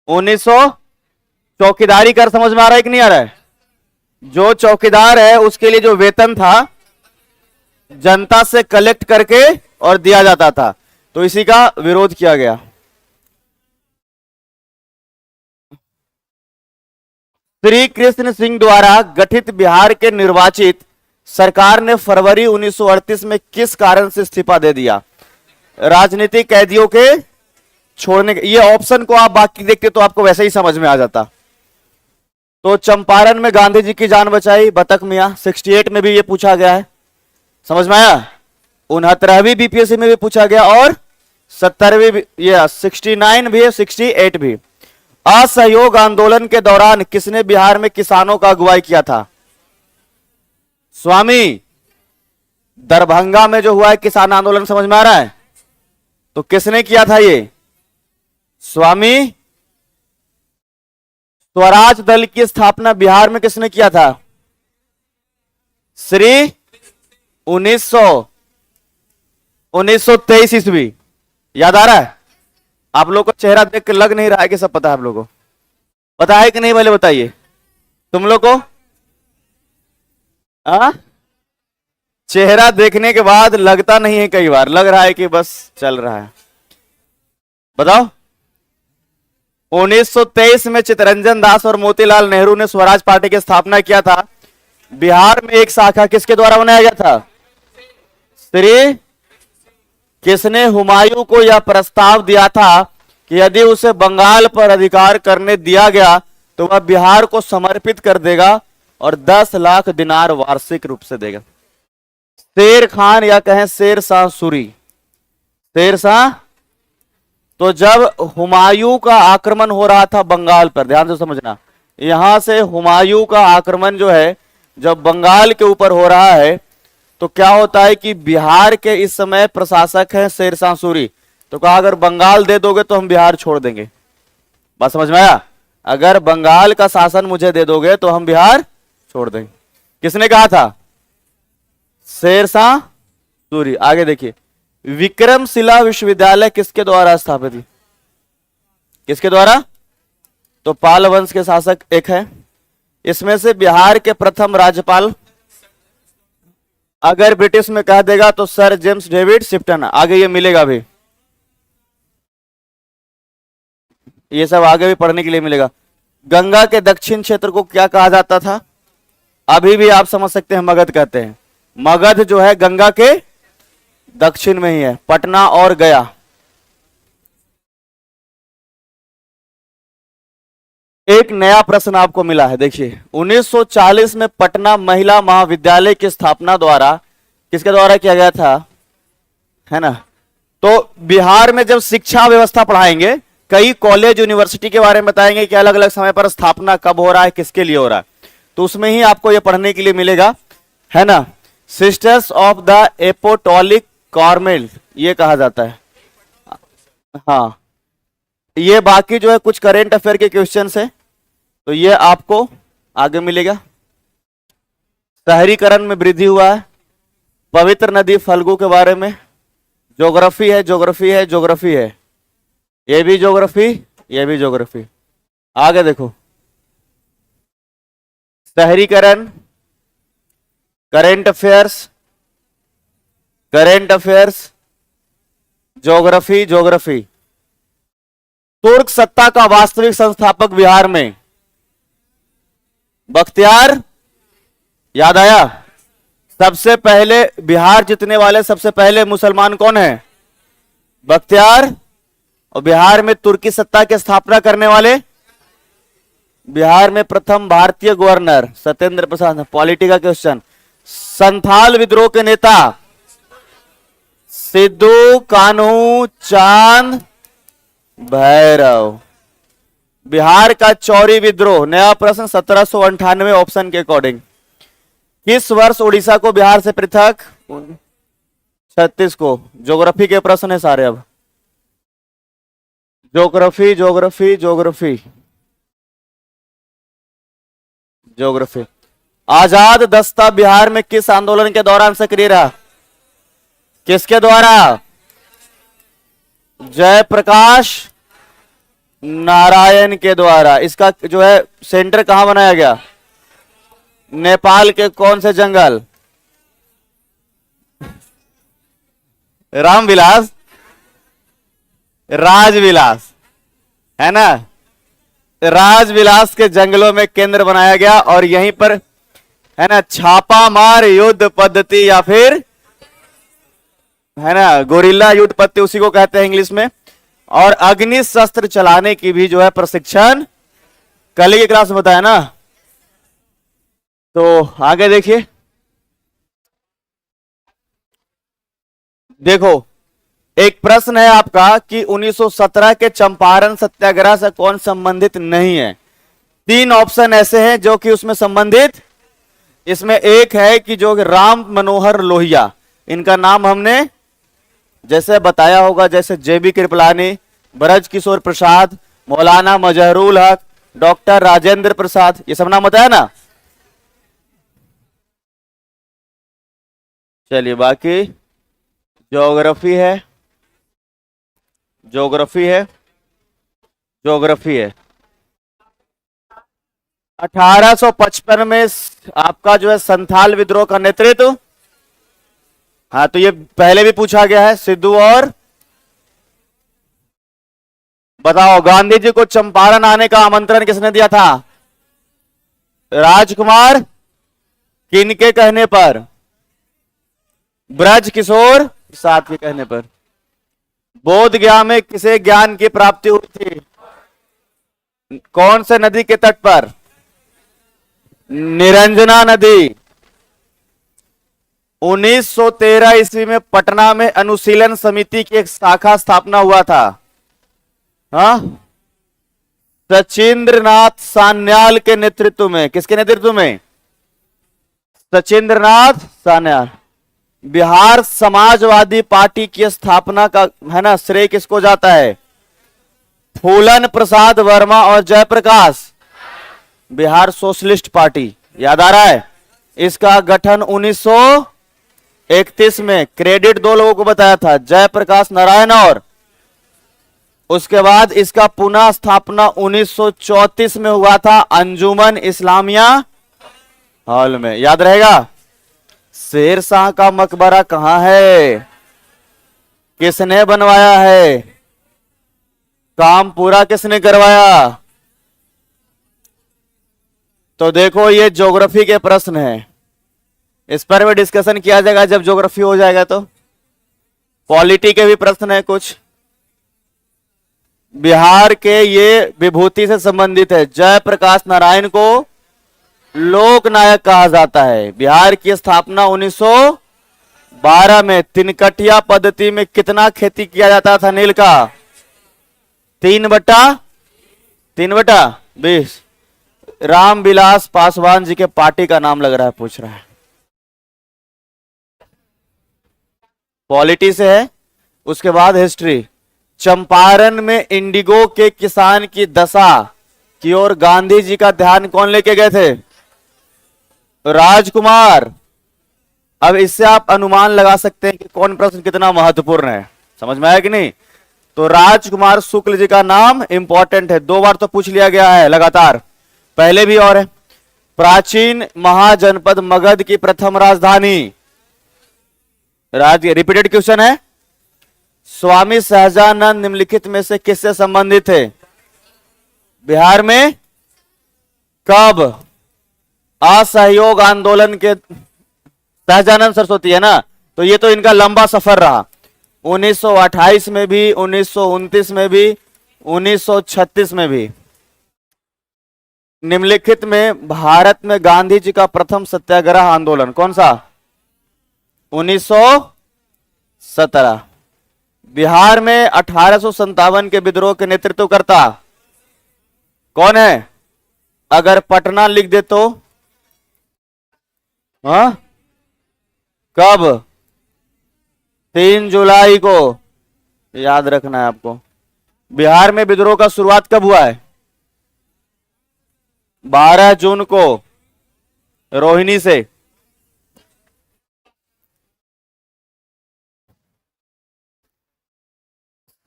1900, चौकीदारी कर समझ में आ रहा है कि नहीं आ रहा है? जो चौकीदार है उसके लिए जो वेतन था जनता से कलेक्ट करके और दिया जाता था, तो इसी का विरोध किया गया। श्री कृष्ण सिंह द्वारा गठित बिहार के निर्वाचित सरकार ने फरवरी 1938 में किस कारण से इस्तीफा दे दिया? राजनीतिक कैदियों के छोड़ने के। ये ऑप्शन को आप बाकी देखते तो आपको वैसे ही समझ में आ जाता। तो चंपारण में गांधी जी की जान बचाई, बतख मियां। 68 में भी ये पूछा गया है, समझ में आया? 69वीं बीपीएससी में भी पूछा गया और 70वीं, ये 69 भी है, 68 भी। असहयोग आंदोलन के दौरान किसने बिहार में किसानों का अगुवाई किया था? स्वामी। दरभंगा में जो हुआ है किसान आंदोलन, समझ में आ रहा है? तो किसने किया था ये? स्वामी। स्वराज दल की स्थापना बिहार में किसने किया था? श्री 1923 ईस्वी, याद आ रहा है? आप लोग को चेहरा देख के लग नहीं रहा है कि सब पता है आप लोगों को? पता है कि नहीं, पहले बताइए तुम लोग को। चेहरा देखने के बाद लगता नहीं है, कई बार लग रहा है कि बस चल रहा है। बताओ। 1923 में चित्तरंजन दास और मोतीलाल नेहरू ने स्वराज पार्टी की स्थापना किया था। बिहार में एक शाखा किसके द्वारा बनाया गया था? श्री। किसने हुमायूं को यह प्रस्ताव दिया था कि यदि उसे बंगाल पर अधिकार करने दिया गया तो वह बिहार को समर्पित कर देगा और 10 लाख दिनार वार्षिक रूप से देगा? शेर खान या कहें शेर शाह सूरी। शेर शाह। तो जब हुमायूं का आक्रमण हो रहा था बंगाल पर, ध्यान से समझना, यहां से हुमायूं का आक्रमण जो है जब बंगाल के ऊपर हो रहा है, तो क्या होता है कि बिहार के इस समय प्रशासक हैं शेर शाह सूरी। तो कहा अगर बंगाल दे दोगे तो हम बिहार छोड़ देंगे। बात समझ में आया? अगर बंगाल का शासन मुझे दे दोगे तो हम बिहार छोड़ देंगे। किसने कहा था? शेर शाह सूरी। आगे देखिए, विक्रमशिला विश्वविद्यालय किसके द्वारा स्थापित हुई? किसके द्वारा? तो पाल वंश के शासक एक है। इसमें से बिहार के प्रथम राज्यपाल, अगर ब्रिटिश में कह देगा तो सर जेम्स डेविड शिफ्टन। आगे ये मिलेगा भी, ये सब आगे भी पढ़ने के लिए मिलेगा। गंगा के दक्षिण क्षेत्र को क्या कहा जाता था? अभी भी आप समझ सकते हैं, मगध कहते हैं। मगध जो है गंगा के दक्षिण में ही है, पटना और गया। एक नया प्रश्न आपको मिला है, देखिए। 1940 में पटना महिला महाविद्यालय की स्थापना द्वारा किसके द्वारा किया गया था? है ना? तो बिहार में जब शिक्षा व्यवस्था पढ़ाएंगे, कई कॉलेज यूनिवर्सिटी के बारे में बताएंगे कि अलग अलग समय पर स्थापना कब हो रहा है, किसके लिए हो रहा है, तो उसमें ही आपको यह पढ़ने के लिए मिलेगा, है ना? सिस्टर्स ऑफ द एपोटोलिक कार्मेल ये कहा जाता है। हाँ, ये बाकी जो है कुछ करेंट अफेयर के क्वेश्चन है, तो ये आपको आगे मिलेगा। शहरीकरण में वृद्धि हुआ है। पवित्र नदी फल्गु के बारे में। ज्योग्राफी है, ज्योग्राफी है, ज्योग्राफी है, ये भी ज्योग्राफी, ये भी ज्योग्राफी। आगे देखो, शहरीकरण, current affairs, current affairs, geography, geography. तुर्क सत्ता का वास्तविक संस्थापक बिहार में बख्तियार, याद आया? सबसे पहले बिहार जीतने वाले सबसे पहले मुसलमान कौन है? बख्तियार। और बिहार में तुर्की सत्ता की स्थापना करने वाले, बिहार में प्रथम भारतीय गवर्नर सत्येंद्र प्रसाद। पॉलिटी का क्वेश्चन, संथाल विद्रोह के नेता सिद्धू कान्हू चांद भैरव। बिहार का चौरी विद्रोह, नया प्रश्न 1798 ऑप्शन के अकॉर्डिंग। किस वर्ष उड़ीसा को बिहार से पृथक? 36 को। ज्योग्राफी के प्रश्न है सारे। अब ज्योग्राफी ज्योग्राफी ज्योग्राफी ज्योग्राफी। आजाद दस्ता बिहार में किस आंदोलन के दौरान सक्रिय रहा? किसके द्वारा? जयप्रकाश नारायण के द्वारा। इसका जो है सेंटर कहां बनाया गया? नेपाल के कौन से जंगल? रामविलास, राजविलास, है ना? राजविलास के जंगलों में केंद्र बनाया गया और यहीं पर, है ना, छापा मार युद्ध पद्धति या फिर, है ना, गोरिल्ला युद्ध पद्धति उसी को कहते हैं इंग्लिश में। और अग्नि शस्त्र चलाने की भी जो है प्रशिक्षण कल की क्लास में बताया ना। तो आगे देखिए, देखो एक प्रश्न है आपका कि 1917 के चंपारण सत्याग्रह से कौन संबंधित नहीं है? 3 ऑप्शन ऐसे हैं जो कि उसमें संबंधित। इसमें एक है कि जो राम मनोहर लोहिया, इनका नाम हमने जैसे बताया होगा, जैसे जेबी कृपलानी, ब्रज किशोर प्रसाद, मौलाना मजहरुल हक, डॉक्टर राजेंद्र प्रसाद, ये सब नाम बताया ना। चलिए बाकी ज्योग्राफी है, ज्योग्राफी है, ज्योग्राफी है। 1855 में आपका जो है संथाल विद्रोह का नेतृत्व, हाँ तो ये पहले भी पूछा गया है, सिद्धू और बताओ गांधी जी को चंपारण आने का आमंत्रण किसने दिया था? राजकुमार, किनके कहने पर? ब्रज किशोर प्रसाद के कहने पर। बोध गया में किसे ज्ञान की प्राप्ति हुई थी? कौन से नदी के तट पर? निरंजना नदी। 1913 ईस्वी में पटना में अनुशीलन समिति की एक शाखा स्थापना हुआ था। हाँ, सचिंद्रनाथ सान्याल के नेतृत्व में। किसके नेतृत्व में? सचिंद्रनाथ सान्याल। बिहार समाजवादी पार्टी की स्थापना का, है ना, श्रेय किसको जाता है? फूलन प्रसाद वर्मा और जयप्रकाश। बिहार सोशलिस्ट पार्टी, याद आ रहा है? इसका गठन 1931 में, क्रेडिट 2 लोगों को बताया था, जयप्रकाश नारायण, और उसके बाद इसका पुनः स्थापना 1934 में हुआ था अंजुमन इस्लामिया हॉल में। याद रहेगा? शेर शाह का मकबरा कहां है? किसने बनवाया है? काम पूरा किसने करवाया? तो देखो ये ज्योग्राफी के प्रश्न है, इस पर भी डिस्कशन किया जाएगा जब ज्योग्राफी हो जाएगा। तो पॉलिटी के भी प्रश्न है कुछ। बिहार के ये विभूति से संबंधित है। जयप्रकाश नारायण को लोक नायक कहा जाता है। बिहार की स्थापना 1912 में। तिनकटिया पद्धति में कितना खेती किया जाता था नील का? 3/20। रामविलास पासवान जी के पार्टी का नाम लग रहा है, पूछ रहा है। पॉलिटी से है। उसके बाद हिस्ट्री। चंपारण में इंडिगो के किसान की दशा की ओर गांधी जी का ध्यान कौन लेके गए थे? राजकुमार। अब इससे आप अनुमान लगा सकते हैं कि कौन प्रश्न कितना महत्वपूर्ण है। समझ में आया कि नहीं? तो राजकुमार शुक्ल जी का नाम इंपॉर्टेंट है, 2 बार तो पूछ लिया गया है लगातार, पहले भी और है। प्राचीन महाजनपद मगध की प्रथम राजधानी, रिपीटेड क्वेश्चन है। स्वामी सहजानंद निम्नलिखित में से किससे संबंधित थे? बिहार में कब? असहयोग आंदोलन के, सहजानंद सरस्वती है ना, तो ये तो इनका लंबा सफर रहा। 1928 में भी, 1929 में भी, 1936 में भी। निम्नलिखित में भारत में गांधी जी का प्रथम सत्याग्रह आंदोलन कौन सा? 1917। बिहार में 1857 के विद्रोह के नेतृत्व करता कौन है? अगर पटना लिख दे तो? हाँ, कब? 3 जुलाई को, याद रखना है आपको। बिहार में विद्रोह का शुरुआत कब हुआ है? 12 जून को रोहिणी से।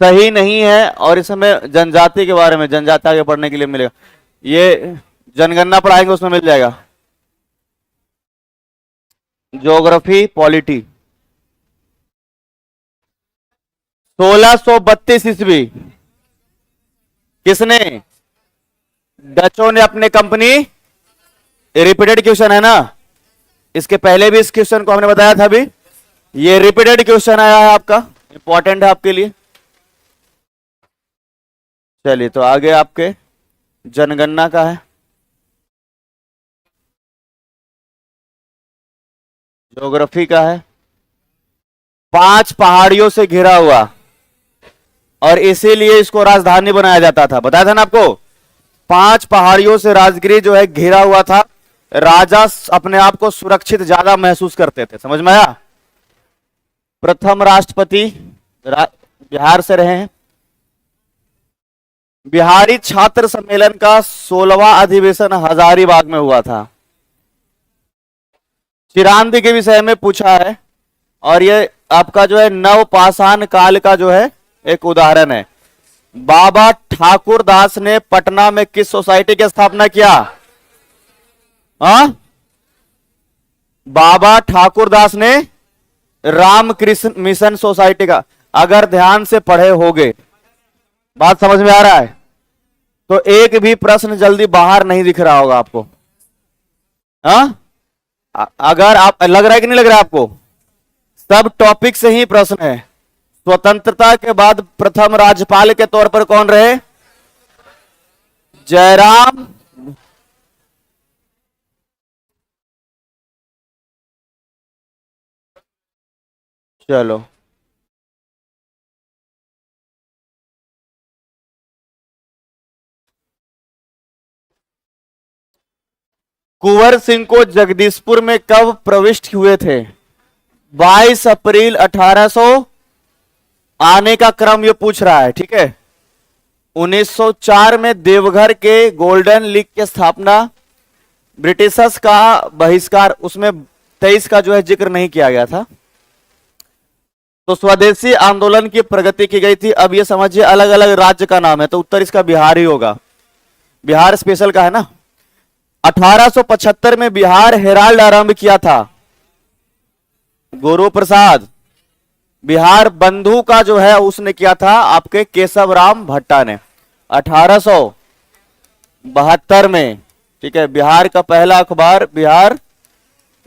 सही नहीं है, और इस समय जनजाति के बारे में, जनजाति आगे पढ़ने के लिए मिलेगा, ये जनगणना पढ़ाएंगे उसमें मिल जाएगा। Geography polity. 1632 ईस्वी किसने? डचों ने अपने कंपनी, रिपीटेड क्वेश्चन है ना, इसके पहले भी इस क्वेश्चन को हमने बताया था। अभी ये रिपीटेड क्वेश्चन आया है आपका, इंपॉर्टेंट है आपके लिए। चलिए, तो आगे आपके जनगणना का है, ज्योग्राफी का है। 5 पहाड़ियों से घिरा हुआ, और इसीलिए इसको राजधानी बनाया जाता था, बताया था ना आपको। 5 पहाड़ियों से राजगिरी जो है घिरा हुआ था। राजा अपने आप को सुरक्षित ज्यादा महसूस करते थे, समझ में आया। प्रथम राष्ट्रपति बिहार से रहे हैं। बिहारी छात्र सम्मेलन का 16वां अधिवेशन हजारीबाग में हुआ था। चिरांदी के विषय में पूछा है, और ये आपका जो है नवपाषाण काल का जो है एक उदाहरण है। बाबा ठाकुर दास ने पटना में किस सोसाइटी की स्थापना किया? बाबा ठाकुर दास ने रामकृष्ण मिशन सोसाइटी का। अगर ध्यान से पढ़े होगे, बात समझ में आ रहा है, तो एक भी प्रश्न जल्दी बाहर नहीं दिख रहा होगा आपको। अगर आप, लग रहा है कि नहीं लग रहा है आपको? सब टॉपिक से ही प्रश्न है। स्वतंत्रता के बाद प्रथम राज्यपाल के तौर पर कौन रहे? जयराम। चलो, कुंवर सिंह को जगदीशपुर में कब प्रविष्ट हुए थे? 22 अप्रैल 1800। आने का क्रम ये पूछ रहा है, ठीक है। 1904 में देवघर के गोल्डन लीग की स्थापना। ब्रिटिशर्स का बहिष्कार, उसमें 23 का जो है जिक्र नहीं किया गया था। तो स्वदेशी आंदोलन की प्रगति की गई थी। अब ये समझिए अलग अलग राज्य का नाम है, तो उत्तर इसका बिहार ही होगा, बिहार स्पेशल का है ना। 1875 में बिहार हेराल्ड आरंभ किया था गुरु प्रसाद। बिहार बंधु का जो है उसने किया था आपके केशव राम भट्टा ने 1872 में, ठीक है। बिहार का पहला अखबार बिहार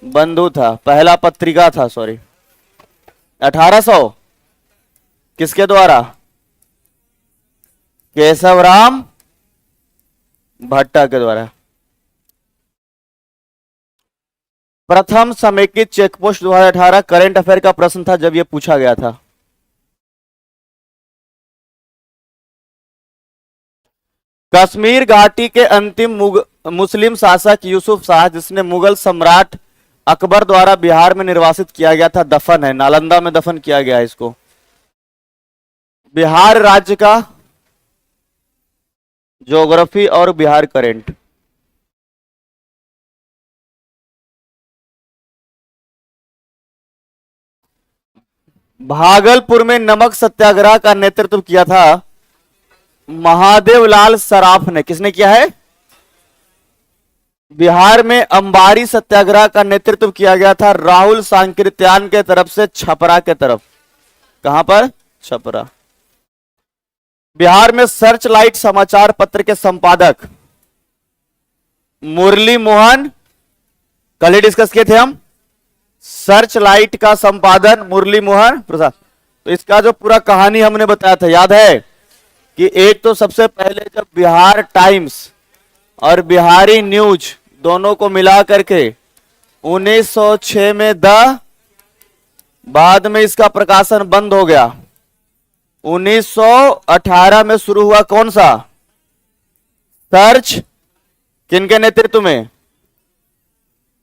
बंधु था, पहला पत्रिका था, सॉरी 1800 किसके द्वारा? केशव राम भट्टा के द्वारा। प्रथम समेकित चेकपोस्ट 2018 करंट अफेयर का प्रश्न था जब यह पूछा गया था। कश्मीर घाटी के अंतिम मुस्लिम शासक यूसुफ शाह, जिसने मुगल सम्राट अकबर द्वारा बिहार में निर्वासित किया गया था, दफन है, नालंदा में दफन किया गया है इसको। बिहार राज्य का ज्योग्राफी और बिहार करंट। भागलपुर में नमक सत्याग्रह का नेतृत्व किया था महादेव लाल सराफ ने। किसने किया है? बिहार में अंबारी सत्याग्रह का नेतृत्व किया गया था राहुल सांकृत्यान के तरफ से छपरा के तरफ। कहां पर? छपरा। बिहार में सर्च लाइट समाचार पत्र के संपादक मुरली मोहन, कल ही डिस्कस किए थे हम। सर्च लाइट का संपादन मुरली मोहन प्रसाद। तो इसका जो पूरा कहानी हमने बताया था, याद है कि एक तो सबसे पहले जब बिहार टाइम्स और बिहारी न्यूज दोनों को मिला करके 1906 में बाद में इसका प्रकाशन बंद हो गया। 1918 में शुरू हुआ कौन सा सर्च, किनके नेतृत्व में?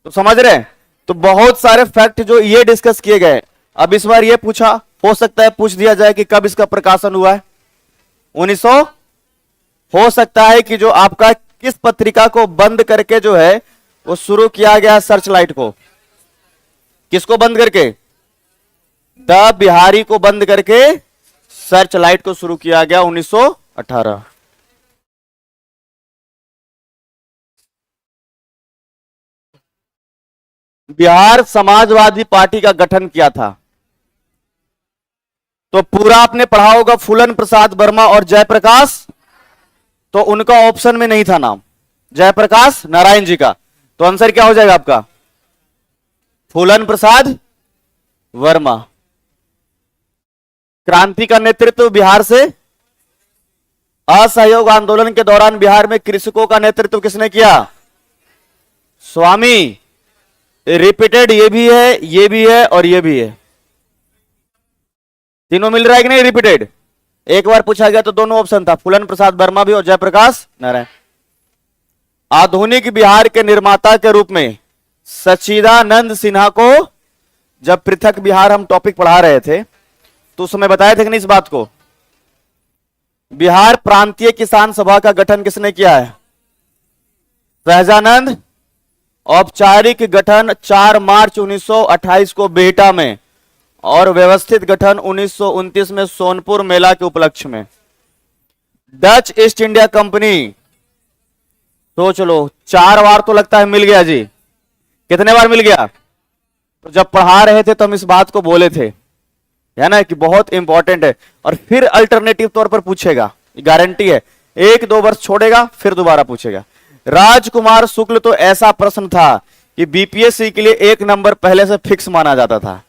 तो समझ रहे हैं? तो बहुत सारे फैक्ट जो ये डिस्कस किए गए। अब इस बार ये पूछा, हो सकता है पूछ दिया जाए कि कब इसका प्रकाशन हुआ है। 1900 हो सकता है कि जो आपका किस पत्रिका को बंद करके जो है वो शुरू किया गया सर्च लाइट को, किसको बंद करके? द बिहारी को बंद करके सर्च लाइट को शुरू किया गया 1918। बिहार समाजवादी पार्टी का गठन किया था, तो पूरा आपने पढ़ा होगा फूलन प्रसाद वर्मा और जयप्रकाश, तो उनका ऑप्शन में नहीं था नाम, जयप्रकाश नारायण जी का। तो आंसर क्या हो जाएगा आपका? फूलन प्रसाद वर्मा। क्रांति का नेतृत्व बिहार से, असहयोग आंदोलन के दौरान बिहार में कृषकों का नेतृत्व किसने किया? स्वामी। रिपीटेड ये भी है, ये भी है और ये भी है, तीनों मिल रहा है कि नहीं? रिपीटेड एक बार पूछा गया तो दोनों ऑप्शन था, फूलन प्रसाद वर्मा भी और जयप्रकाश नारायण। आधुनिक बिहार के निर्माता के रूप में सच्चिदानंद सिन्हा को, जब पृथक बिहार हम टॉपिक पढ़ा रहे थे तो उस समय बताए थे कि नहीं इस बात को? बिहार प्रांतीय किसान सभा का गठन किसने किया है? सहजानंद। औपचारिक गठन 4 मार्च 1928 को बिहटा में और व्यवस्थित गठन 1929 में सोनपुर मेला के उपलक्ष्य में। डच ईस्ट इंडिया कंपनी, सोच लो 4 बार तो लगता है मिल गया जी, कितने बार मिल गया? तो जब पढ़ा रहे थे तो हम इस बात को बोले थे, है ना, कि बहुत इंपॉर्टेंट है और फिर अल्टरनेटिव तौर पर पूछेगा, गारंटी है, 1-2 वर्ष छोड़ेगा फिर दोबारा पूछेगा। राजकुमार शुक्ल तो ऐसा प्रश्न था कि बीपीएससी के लिए 1 नंबर पहले से फिक्स माना जाता था।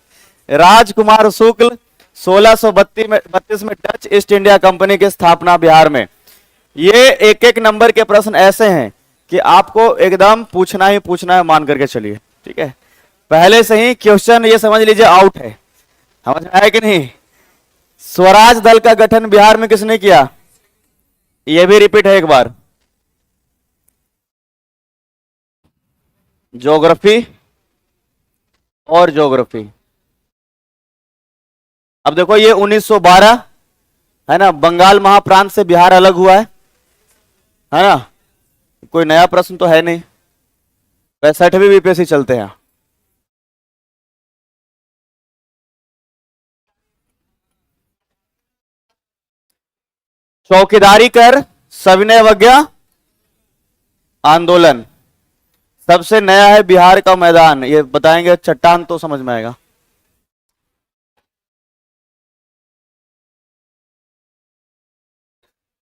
राजकुमार शुक्ल 1632 में डच ईस्ट इंडिया कंपनी की स्थापना बिहार में। ये एक नंबर के प्रश्न ऐसे हैं कि आपको एकदम पूछना ही पूछना है, मान करके चलिए, ठीक है? पहले से ही क्वेश्चन ये समझ लीजिए आउट है, समझ में आया कि नहीं? स्वराज दल का गठन बिहार में किसने किया? ये भी रिपीट है एक बार, ज्योग्राफी और ज्योग्राफी। अब देखो ये 1912 है ना, बंगाल महाप्रांत से बिहार अलग हुआ है ना? कोई नया प्रश्न तो है नहीं, 65वीं बीपीएससी चलते हैं। चौकीदारी कर सविनय अवज्ञा आंदोलन, सबसे नया है बिहार का मैदान, ये बताएंगे, चट्टान तो समझ में आएगा।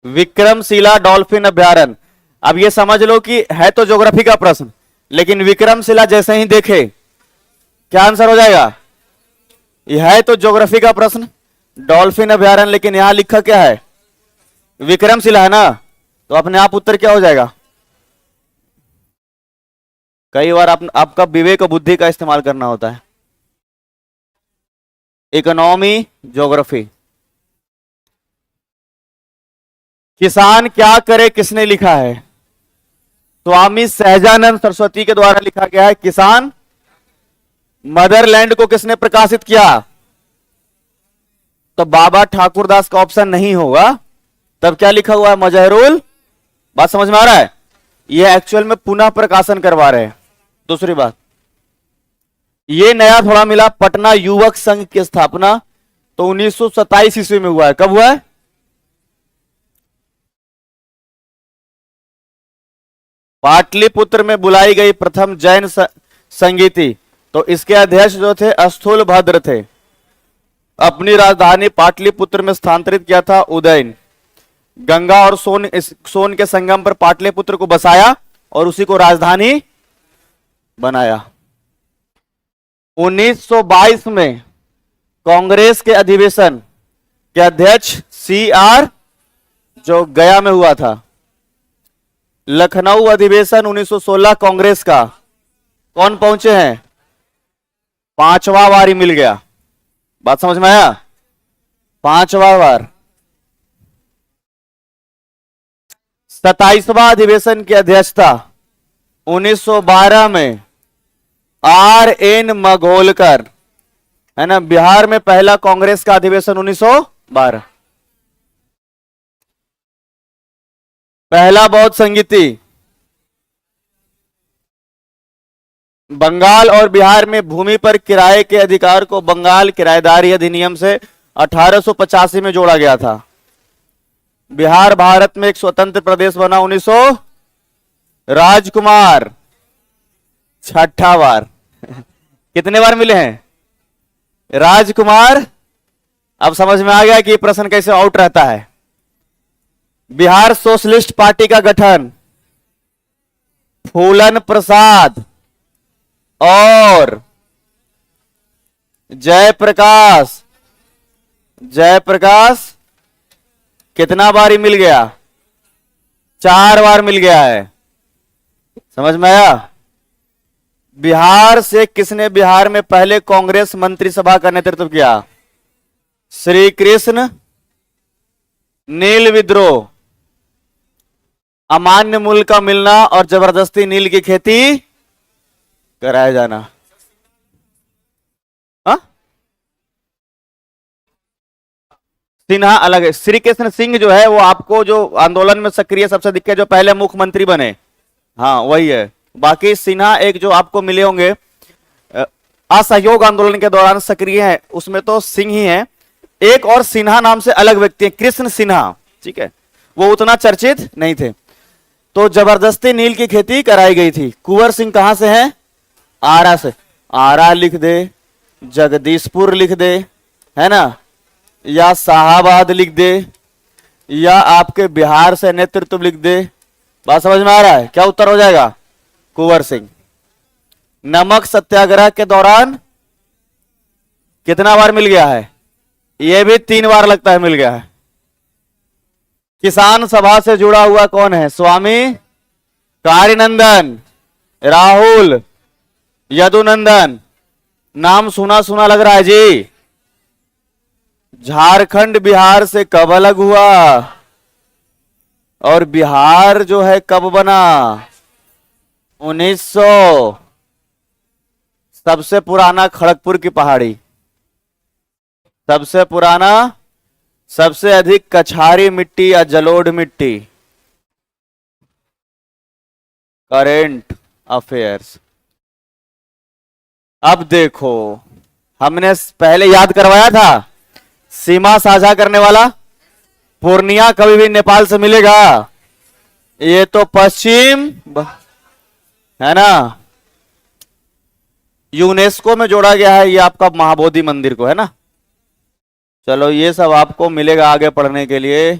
विक्रमशिला डॉल्फिन अभ्यारण्य। अब ये समझ लो कि है तो ज्योग्राफी का प्रश्न, लेकिन विक्रमशिला जैसे ही देखे क्या आंसर हो जाएगा? यह है तो ज्योग्राफी का प्रश्न, डॉल्फिन अभ्यारण्य, लेकिन यहां लिखा क्या है? विक्रमशिला है ना, तो अपने आप उत्तर क्या हो जाएगा? कई बार आपका विवेक और बुद्धि का इस्तेमाल करना होता है। Economy, geography. किसान क्या करे किसने लिखा है? स्वामी सहजानंद सरस्वती के द्वारा लिखा गया है। किसान मदरलैंड को किसने प्रकाशित किया? तो बाबा ठाकुरदास का ऑप्शन नहीं होगा, तब क्या लिखा हुआ है? मजहरुल। बात समझ में आ रहा है? ये एक्चुअल में पुनः प्रकाशन करवा रहे हैं। दूसरी बात, ये नया थोड़ा मिला, पटना युवक संघ की स्थापना तो 1927 ईस्वी में हुआ है। कब हुआ है? पाटलिपुत्र में बुलाई गई प्रथम जैन संगीति, तो इसके अध्यक्ष जो थे स्थूल भद्र थे। अपनी राजधानी पाटलिपुत्र में स्थानांतरित किया था उदयन। गंगा और सोन के संगम पर पाटलिपुत्र को बसाया और उसी को राजधानी बनाया। 1922 में कांग्रेस के अधिवेशन के अध्यक्ष CR जो गया में हुआ था, लखनऊ अधिवेशन 1916 कांग्रेस का कौन पहुंचे हैं? 5वां बार ही मिल गया। बात समझ में आया? 5वां बार। 27वां अधिवेशन की अध्यक्षता 1912 में R.N. मघोलकर, है ना। बिहार में पहला कांग्रेस का अधिवेशन 1912। पहला बौद्ध संगीति। बंगाल और बिहार में भूमि पर किराए के अधिकार को बंगाल किराएदारी अधिनियम से 1885 में जोड़ा गया था। बिहार भारत में एक स्वतंत्र प्रदेश बना 1900। राजकुमार 6ठा बार। कितने बार मिले हैं राजकुमार? अब समझ में आ गया कि प्रश्न कैसे आउट रहता है। बिहार सोशलिस्ट पार्टी का गठन फूलन प्रसाद और जयप्रकाश। जयप्रकाश कितना बार ही मिल गया? 4 बार मिल गया है। समझ में आया? बिहार से किसने बिहार में पहले कांग्रेस मंत्रिसभा का नेतृत्व किया? श्री कृष्ण। नील विद्रोह, अमान्य मूल्य का मिलना और जबरदस्ती नील की खेती कराया जाना। हा? सिन्हा अलग है। श्री कृष्ण सिंह जो है वो आपको जो आंदोलन में सक्रिय सबसे दिखे, जो पहले मुख्यमंत्री बने, हाँ वही है। बाकी सिन्हा एक जो आपको मिले होंगे असहयोग आंदोलन के दौरान सक्रिय है, उसमें तो सिंह ही है। एक और सिन्हा नाम से अलग व्यक्ति है, कृष्ण सिन्हा, ठीक है, वो उतना चर्चित नहीं थे। तो जबरदस्ती नील की खेती कराई गई थी। कुंवर सिंह कहां से है? आरा से। आरा लिख दे, जगदीशपुर लिख दे, है ना, या शाहाबाद लिख दे, या आपके बिहार से नेतृत्व लिख दे। बात समझ में आ रहा है? क्या उत्तर हो जाएगा? कुंवर सिंह। नमक सत्याग्रह के दौरान कितना बार मिल गया है? यह भी 3 बार लगता है मिल गया है। किसान सभा से जुड़ा हुआ कौन है? स्वामी कार्यानंदन, राहुल, यदुनंदन। नाम सुना सुना लग रहा है जी। झारखंड बिहार से कब अलग हुआ और बिहार जो है कब बना? 1900। सबसे पुराना खड़गपुर की पहाड़ी, सबसे पुराना, सबसे अधिक कछारी मिट्टी या जलोढ़ मिट्टी। Current affairs. अब देखो, हमने पहले याद करवाया था सीमा साझा करने वाला पूर्णिया कभी भी नेपाल से मिलेगा? ये तो पश्चिम है ना, यूनेस्को में जोड़ा गया है ये आपका महाबोधि मंदिर को, है ना। चलो ये सब आपको मिलेगा आगे पढ़ने के लिए।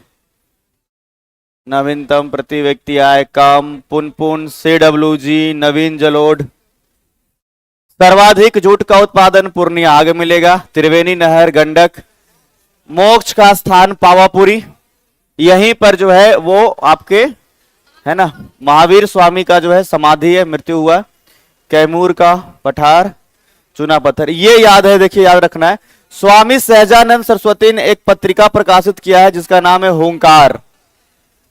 नवीनतम प्रति व्यक्ति आय कम, पुनपुन, CWG, नवीन जलोढ़। सर्वाधिक जूट का उत्पादन पूर्णिया, आगे मिलेगा। त्रिवेणी नहर, गंडक। मोक्ष का स्थान पावापुरी, यहीं पर जो है वो आपके, है ना, महावीर स्वामी का जो है समाधि है, मृत्यु हुआ। कैमूर का पठार, चुना पत्थर, ये याद है, देखिए याद रखना है। स्वामी सहजानंद सरस्वती ने एक पत्रिका प्रकाशित किया है जिसका नाम है हुंकार।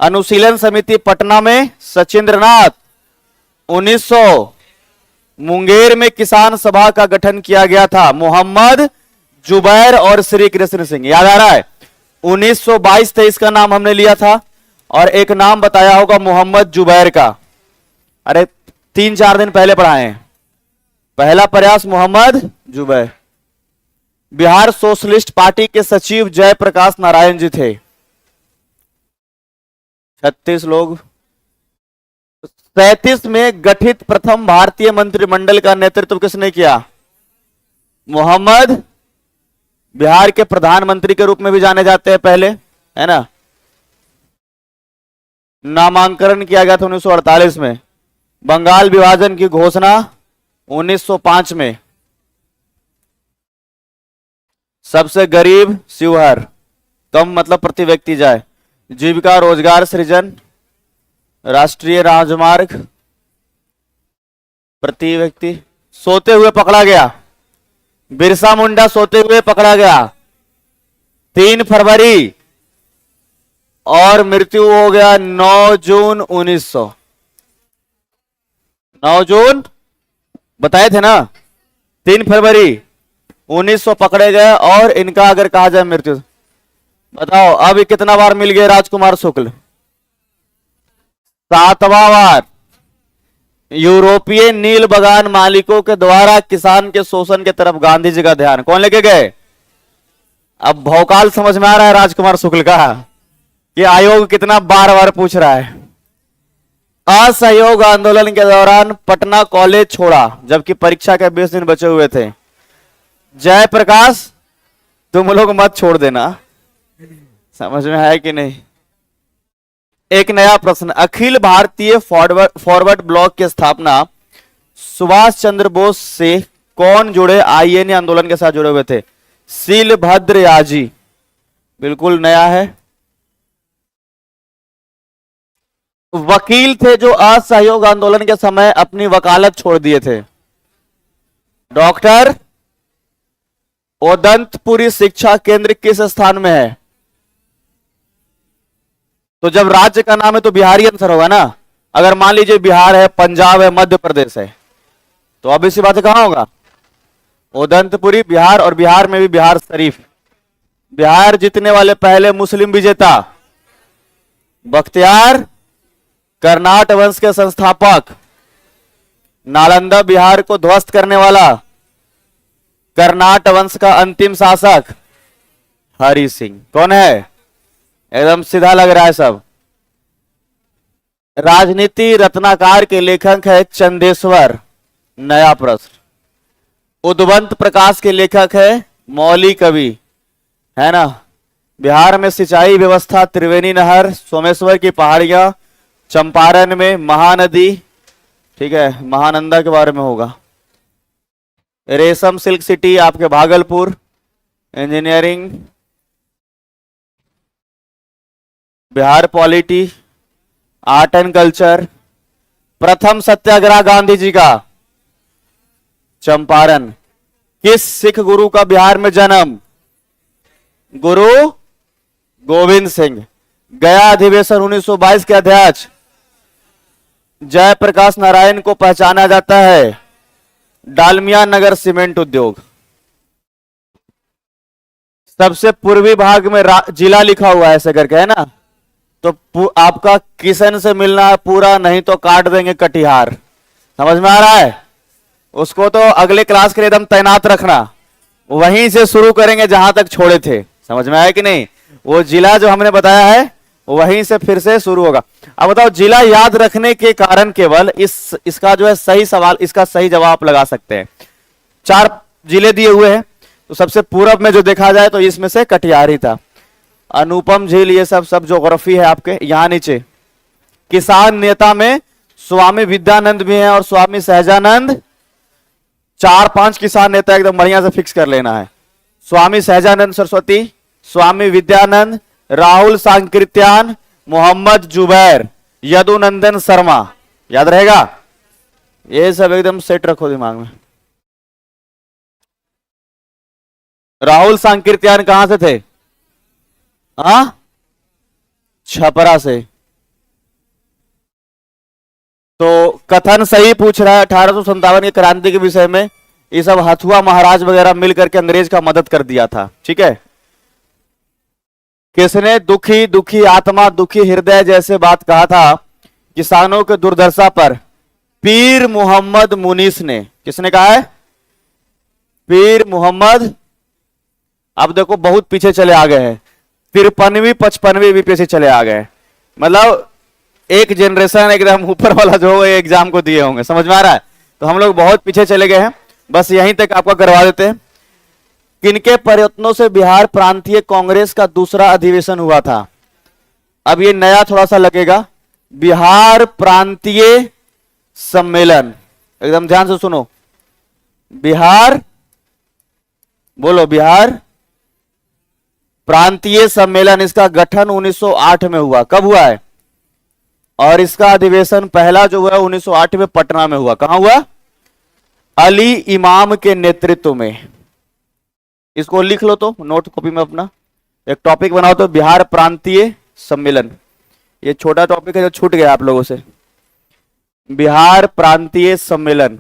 अनुशीलन समिति पटना में सचिंद्रनाथ। 1900 मुंगेर में किसान सभा का गठन किया गया था, मोहम्मद जुबैर और श्री कृष्ण सिंह। याद आ रहा है? 1922-23 का नाम हमने लिया था और एक नाम बताया होगा मोहम्मद जुबैर का। अरे 3-4 दिन पहले पढ़ाए हैं। पहला प्रयास मोहम्मद जुबैर। बिहार सोशलिस्ट पार्टी के सचिव जयप्रकाश नारायण जी थे। 36 लोग। 37 में गठित प्रथम भारतीय मंत्रिमंडल का नेतृत्व किसने किया? मोहम्मद, बिहार के प्रधानमंत्री के रूप में भी जाने जाते हैं पहले, है ना। नामांकन किया गया था 1948 में। बंगाल विभाजन की घोषणा 1905 में। सबसे गरीब शिवहर, कम मतलब प्रति व्यक्ति जाए। जीविका रोजगार सृजन, राष्ट्रीय राजमार्ग, प्रति व्यक्ति, सोते हुए पकड़ा गया, बिरसा मुंडा सोते हुए पकड़ा गया 3 फरवरी और मृत्यु हो गया 9 जून 1900। 9 जून बताए थे ना, 3 फरवरी 1900 पकड़े गए और इनका अगर कहा जाए मृत्यु, बताओ अभी कितना बार मिल गए राजकुमार शुक्ल? 7वां बार। यूरोपीय नील बगान मालिकों के द्वारा किसान के शोषण के तरफ गांधी जी का ध्यान कौन लेके गए? अब भौकाल समझ में आ रहा है राजकुमार शुक्ल का कि आयोग कितना बार बार पूछ रहा है। असहयोग आंदोलन के दौरान पटना कॉलेज छोड़ा जबकि परीक्षा के 20 दिन बचे हुए थे। जयप्रकाश तुम लोग मत छोड़ देना, समझ में है कि नहीं? एक नया प्रश्न, अखिल भारतीय फॉरवर्ड ब्लॉक की स्थापना सुभाष चंद्र बोस से कौन जुड़े आईएनए आंदोलन के साथ जुड़े हुए थे? शीलभद्र याजी, बिल्कुल नया है। वकील थे जो असहयोग आंदोलन के समय अपनी वकालत छोड़ दिए थे। डॉक्टर उदंतपुरी शिक्षा केंद्र किस स्थान में है? तो जब राज्य का नाम है तो बिहारी आंसर होगा ना। अगर मान लीजिए बिहार है, पंजाब है, मध्य प्रदेश है, तो अब इसी बात कहां होगा? उदंतपुरी बिहार, और बिहार में भी बिहार शरीफ। बिहार जीतने वाले पहले मुस्लिम विजेता बख्तियार, कर्नाट वंश के संस्थापक, नालंदा बिहार को ध्वस्त करने वाला, कर्नाट वंश का अंतिम शासक हरि सिंह। कौन है? एकदम सीधा लग रहा है सब। राजनीति रत्नाकार के लेखक है चंदेश्वर, नया प्रश्न। उद्वंत प्रकाश के लेखक है मौली कवि, है ना। बिहार में सिंचाई व्यवस्था त्रिवेणी नहर, सोमेश्वर की पहाड़ियां, चंपारण में महानदी, ठीक है, महानंदा के बारे में होगा। रेशम सिल्क सिटी आपके Bhagalpur. Engineering Bihar polity. Art and culture. प्रथम सत्याग्रह गांधी जी का चंपारण। किस सिख गुरु का बिहार में जन्म? गुरु गोविंद सिंह। गया अधिवेशन 1922 के अध्यक्ष जयप्रकाश नारायण को पहचाना जाता है डालमिया नगर सीमेंट उद्योग। सबसे पूर्वी भाग में जिला लिखा हुआ है ऐसे करके, है ना। तो आपका किशन से मिलना है पूरा, नहीं तो काट देंगे कटिहार। समझ में आ रहा है? उसको तो अगले क्लास के लिए एकदम तैनात रखना, वहीं से शुरू करेंगे जहां तक छोड़े थे। समझ में आया कि नहीं? वो जिला जो हमने बताया है वहीं से फिर से शुरू होगा। अब बताओ, जिला याद रखने के कारण केवल इसका जो है सही सवाल, इसका सही जवाब आप लगा सकते हैं। 4 जिले दिए हुए हैं, तो सबसे पूरब में जो देखा जाए तो इसमें से कटिहार ही था। अनुपम झील, ये सब ज्योग्राफी है आपके यहाँ नीचे। किसान नेता में स्वामी विद्यानंद भी हैं और स्वामी सहजानंद। 4-5 किसान नेता एकदम बढ़िया से फिक्स कर लेना है। स्वामी सहजानंद सरस्वती, स्वामी विद्यानंद, राहुल सांकृत्यान, मोहम्मद जुबैर, यदुनंदन शर्मा। याद रहेगा? ये सब एकदम सेट रखो दिमाग में। राहुल सांकृत्यान कहां से थे? छपरा से। तो कथन सही पूछ रहा है। 1857 की क्रांति के विषय में ये सब हथुआ महाराज वगैरह मिलकर के अंग्रेज का मदद कर दिया था, ठीक है। किसने दुखी दुखी आत्मा दुखी हृदय जैसे बात कहा था किसानों के दुर्दशा पर? पीर मोहम्मद मुनीस ने। किसने कहा है? पीर मोहम्मद। अब देखो बहुत पीछे चले आ गए हैं, 53वीं 55वीं भी पीछे चले आ गए। मतलब एक जनरेशन एकदम ऊपर वाला जो एग्जाम को दिए होंगे। समझ में आ रहा है? तो हम लोग बहुत पीछे चले गए हैं, बस यहीं तक आपका करवा देते हैं। किनके प्रयत्नों से बिहार प्रांतीय कांग्रेस का दूसरा अधिवेशन हुआ था? अब ये नया थोड़ा सा लगेगा। बिहार प्रांतीय सम्मेलन, एकदम ध्यान से सुनो। बिहार, बोलो, बिहार प्रांतीय सम्मेलन, इसका गठन 1908 में हुआ। कब हुआ है? और इसका अधिवेशन पहला जो हुआ 1908 में पटना में हुआ। कहां हुआ? अली इमाम के नेतृत्व में। इसको लिख लो तो नोट कॉपी में अपना, एक टॉपिक बनाओ तो बिहार प्रांतीय सम्मेलन। ये छोटा टॉपिक है जो छूट गया आप लोगों से, बिहार प्रांतीय सम्मेलन।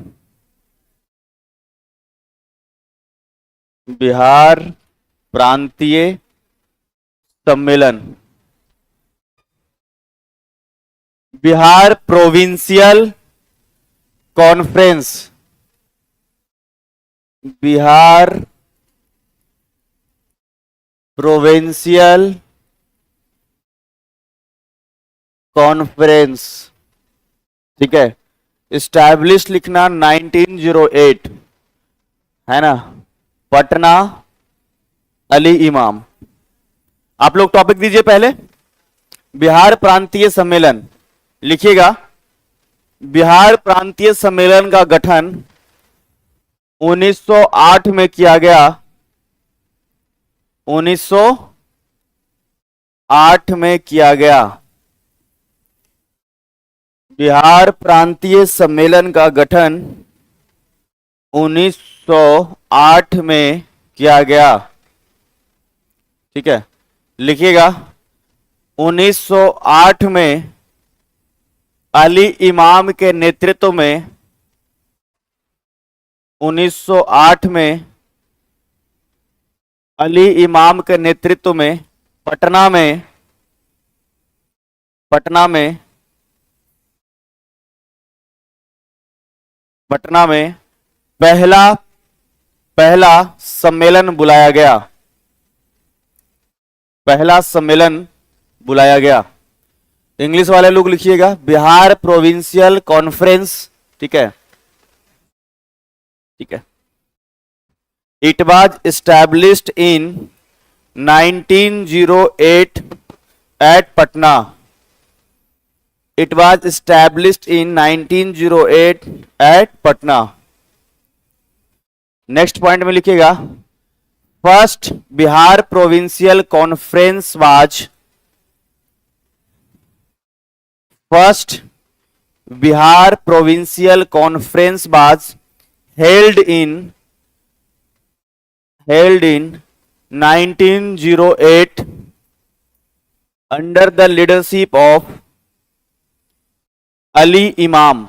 बिहार प्रांतीय सम्मेलन, Bihar provincial conference, Bihar provincial conference, ठीक है। इस्टैब्लिश लिखना 1908, है ना, पटना, अली इमाम। आप लोग टॉपिक दीजिए पहले, बिहार प्रांतीय सम्मेलन लिखिएगा। बिहार प्रांतीय सम्मेलन का गठन 1908 में किया गया, 1908 में किया गया। बिहार प्रांतीय सम्मेलन का गठन 1908 में किया गया, ठीक है। लिखिएगा 1908 में अली इमाम के नेतृत्व में, 1908 में अली इमाम के नेतृत्व में पटना में पहला सम्मेलन बुलाया गया, पहला सम्मेलन बुलाया गया। इंग्लिश वाले लोग लिखिएगा बिहार प्रोविंशियल कॉन्फ्रेंस, ठीक है, ठीक है। It was established in 1908 at Patna. It was established in 1908 at Patna. Next point में लिखिएगा first Bihar provincial conference was, first Bihar provincial conference was held in 1908 under the leadership of Ali Imam,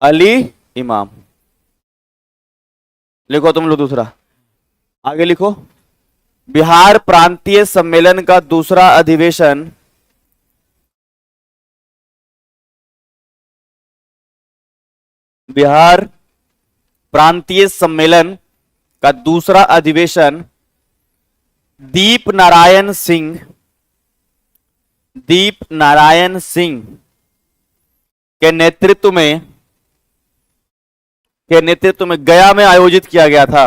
Ali इमाम। लिखो तुम लोग दूसरा, आगे लिखो। बिहार प्रांतीय सम्मेलन का दूसरा अधिवेशन बिहार प्रांतीय सम्मेलन का दूसरा अधिवेशन दीप नारायण सिंह के नेतृत्व में गया में आयोजित किया गया था।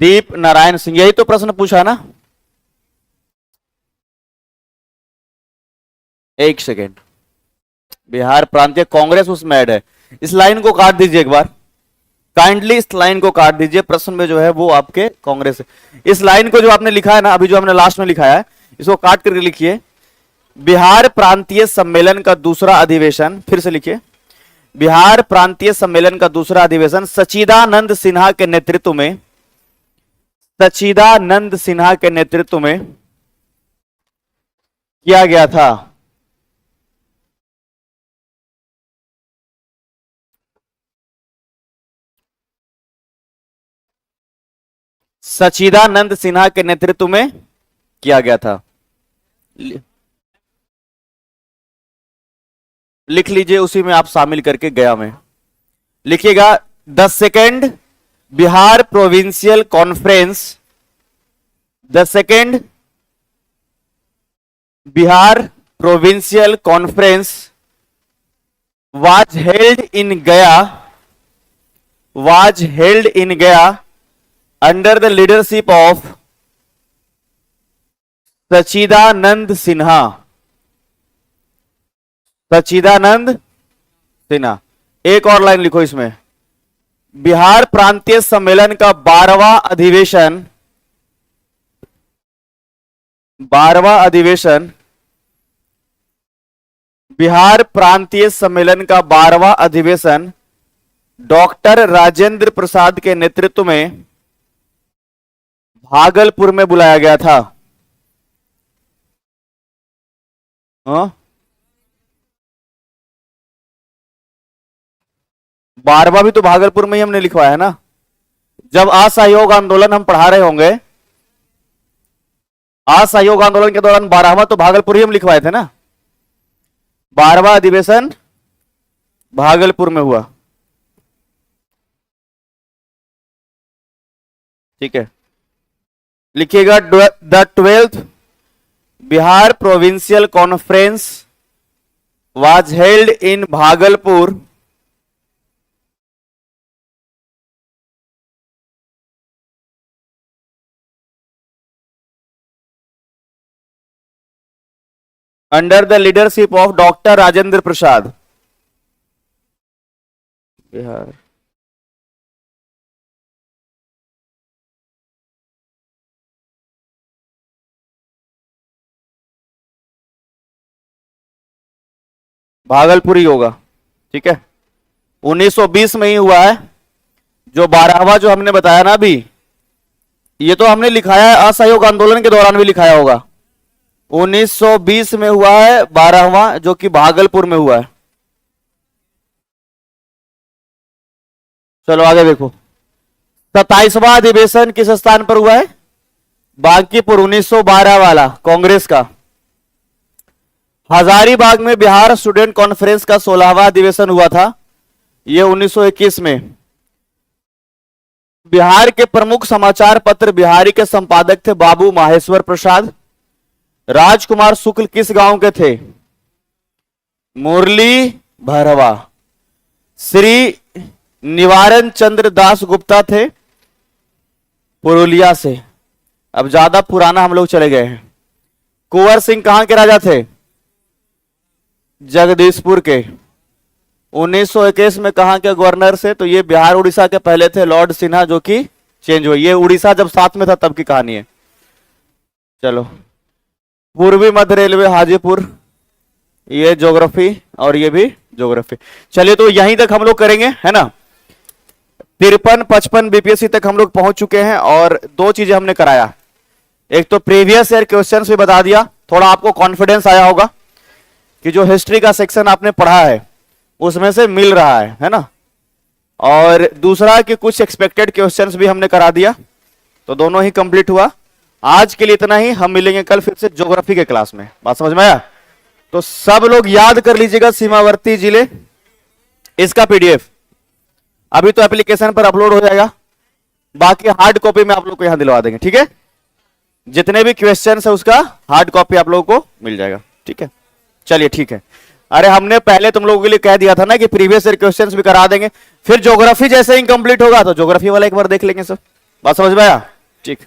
दीप नारायण सिंह, यही तो प्रश्न पूछा ना। एक सेकेंड, बिहार प्रांतीय कांग्रेस उसमें ऐड है। इस लाइन को काट दीजिए एक बार, काइंडली इस लाइन को काट दीजिए। प्रश्न में जो है वो आपके कांग्रेस है। इस लाइन को जो आपने लिखा है ना, अभी जो हमने लास्ट में लिखा है, इसको काट करके लिखिए बिहार प्रांतीय सम्मेलन का दूसरा अधिवेशन। फिर से लिखिए बिहार प्रांतीय सम्मेलन का दूसरा अधिवेशन सच्चिदानंद सिन्हा के नेतृत्व में, सच्चिदानंद सिन्हा के नेतृत्व में किया गया था। सच्चिदानंद सिन्हा के नेतृत्व में किया गया था। लिख लीजिए, उसी में आप शामिल करके गया में लिखिएगा the second Bihar provincial conference, the second Bihar provincial conference was held इन गया under the leadership of सच्चिदानंद सिन्हा, सच्चिदानंद सिन्हा। एक और लाइन लिखो इसमें, बिहार प्रांतीय सम्मेलन का 12वां अधिवेशन 12वां अधिवेशन, बिहार प्रांतीय सम्मेलन का 12वां अधिवेशन डॉक्टर राजेंद्र प्रसाद के नेतृत्व में भागलपुर में बुलाया गया था। हाँ, 12वां भी तो भागलपुर में ही हमने लिखवाया है ना। जब असहयोग आंदोलन हम पढ़ा रहे होंगे, असहयोग आंदोलन के दौरान 12वां तो भागलपुर ही हम लिखवाए थे ना। 12वां अधिवेशन भागलपुर में हुआ। ठीक है, लिखिएगा the 12th Bihar provincial conference was held in Bhagalpur under the leadership of doctor Rajendra Prasad. Bihar Bhagalpur ही होगा। ठीक है, 1920 में ही हुआ है। जो 12वां जो हमने बताया ना अभी, ये तो हमने लिखाया है, असहयोग आंदोलन के दौरान भी लिखाया होगा। 1920 में हुआ है 12वां, जो कि भागलपुर में हुआ है। चलो आगे देखो, 27वां अधिवेशन किस स्थान पर हुआ है? बांकीपुर, 1912 वाला कांग्रेस का। हजारीबाग में बिहार स्टूडेंट कॉन्फ्रेंस का 16वां अधिवेशन हुआ था, यह 1921 में। बिहार के प्रमुख समाचार पत्र बिहारी के संपादक थे बाबू माहेश्वर प्रसाद। राजकुमार शुक्ल किस गांव के थे? मुरली भरवा। श्री निवारण चंद्र दास गुप्ता थे पुरुलिया से। अब ज्यादा पुराना हम लोग चले गए हैं। कुंवर सिंह कहां के राजा थे? जगदीशपुर के। 1921 में कहां के गवर्नर से? तो ये बिहार उड़ीसा के पहले थे लॉर्ड सिन्हा, जो कि चेंज हुए। ये उड़ीसा जब साथ में था तब की कहानी है। चलो, पूर्वी मध्य रेलवे हाजीपुर, ये ज्योग्राफी और ये भी ज्योग्राफी। चलिए, तो यहीं तक हम लोग करेंगे, है ना। 53, 55 बीपीएससी तक हम लोग पहुंच चुके हैं। और दो चीजें हमने कराया, एक तो प्रीवियस ईयर क्वेश्चंस भी बता दिया, थोड़ा आपको कॉन्फिडेंस आया होगा कि जो हिस्ट्री का सेक्शन आपने पढ़ा है उसमें से मिल रहा है ना। और दूसरा कि कुछ एक्सपेक्टेड क्वेश्चंस भी हमने करा दिया, तो दोनों ही कंप्लीट हुआ। आज के लिए इतना ही, हम मिलेंगे कल फिर से ज्योग्राफी के क्लास में। बात समझ में आया? तो सब लोग याद कर लीजिएगा सीमावर्ती जिले, इसका पीडीएफ अभी तो एप्लीकेशन पर अपलोड हो जाएगा, बाकी हार्ड कॉपी में आप लोग को यहां दिलवा देंगे। ठीक है, जितने भी क्वेश्चन है उसका हार्ड कॉपी आप लोगों को मिल जाएगा। ठीक है, चलिए ठीक है। अरे हमने पहले तुम लोगों के लिए कह दिया था ना कि प्रीवियस ईयर क्वेश्चंस भी करा देंगे, फिर ज्योग्राफी जैसे ही कंप्लीट होगा तो ज्योग्राफी वाला एक बार देख लेंगे सब। बात समझ में आया? ठीक।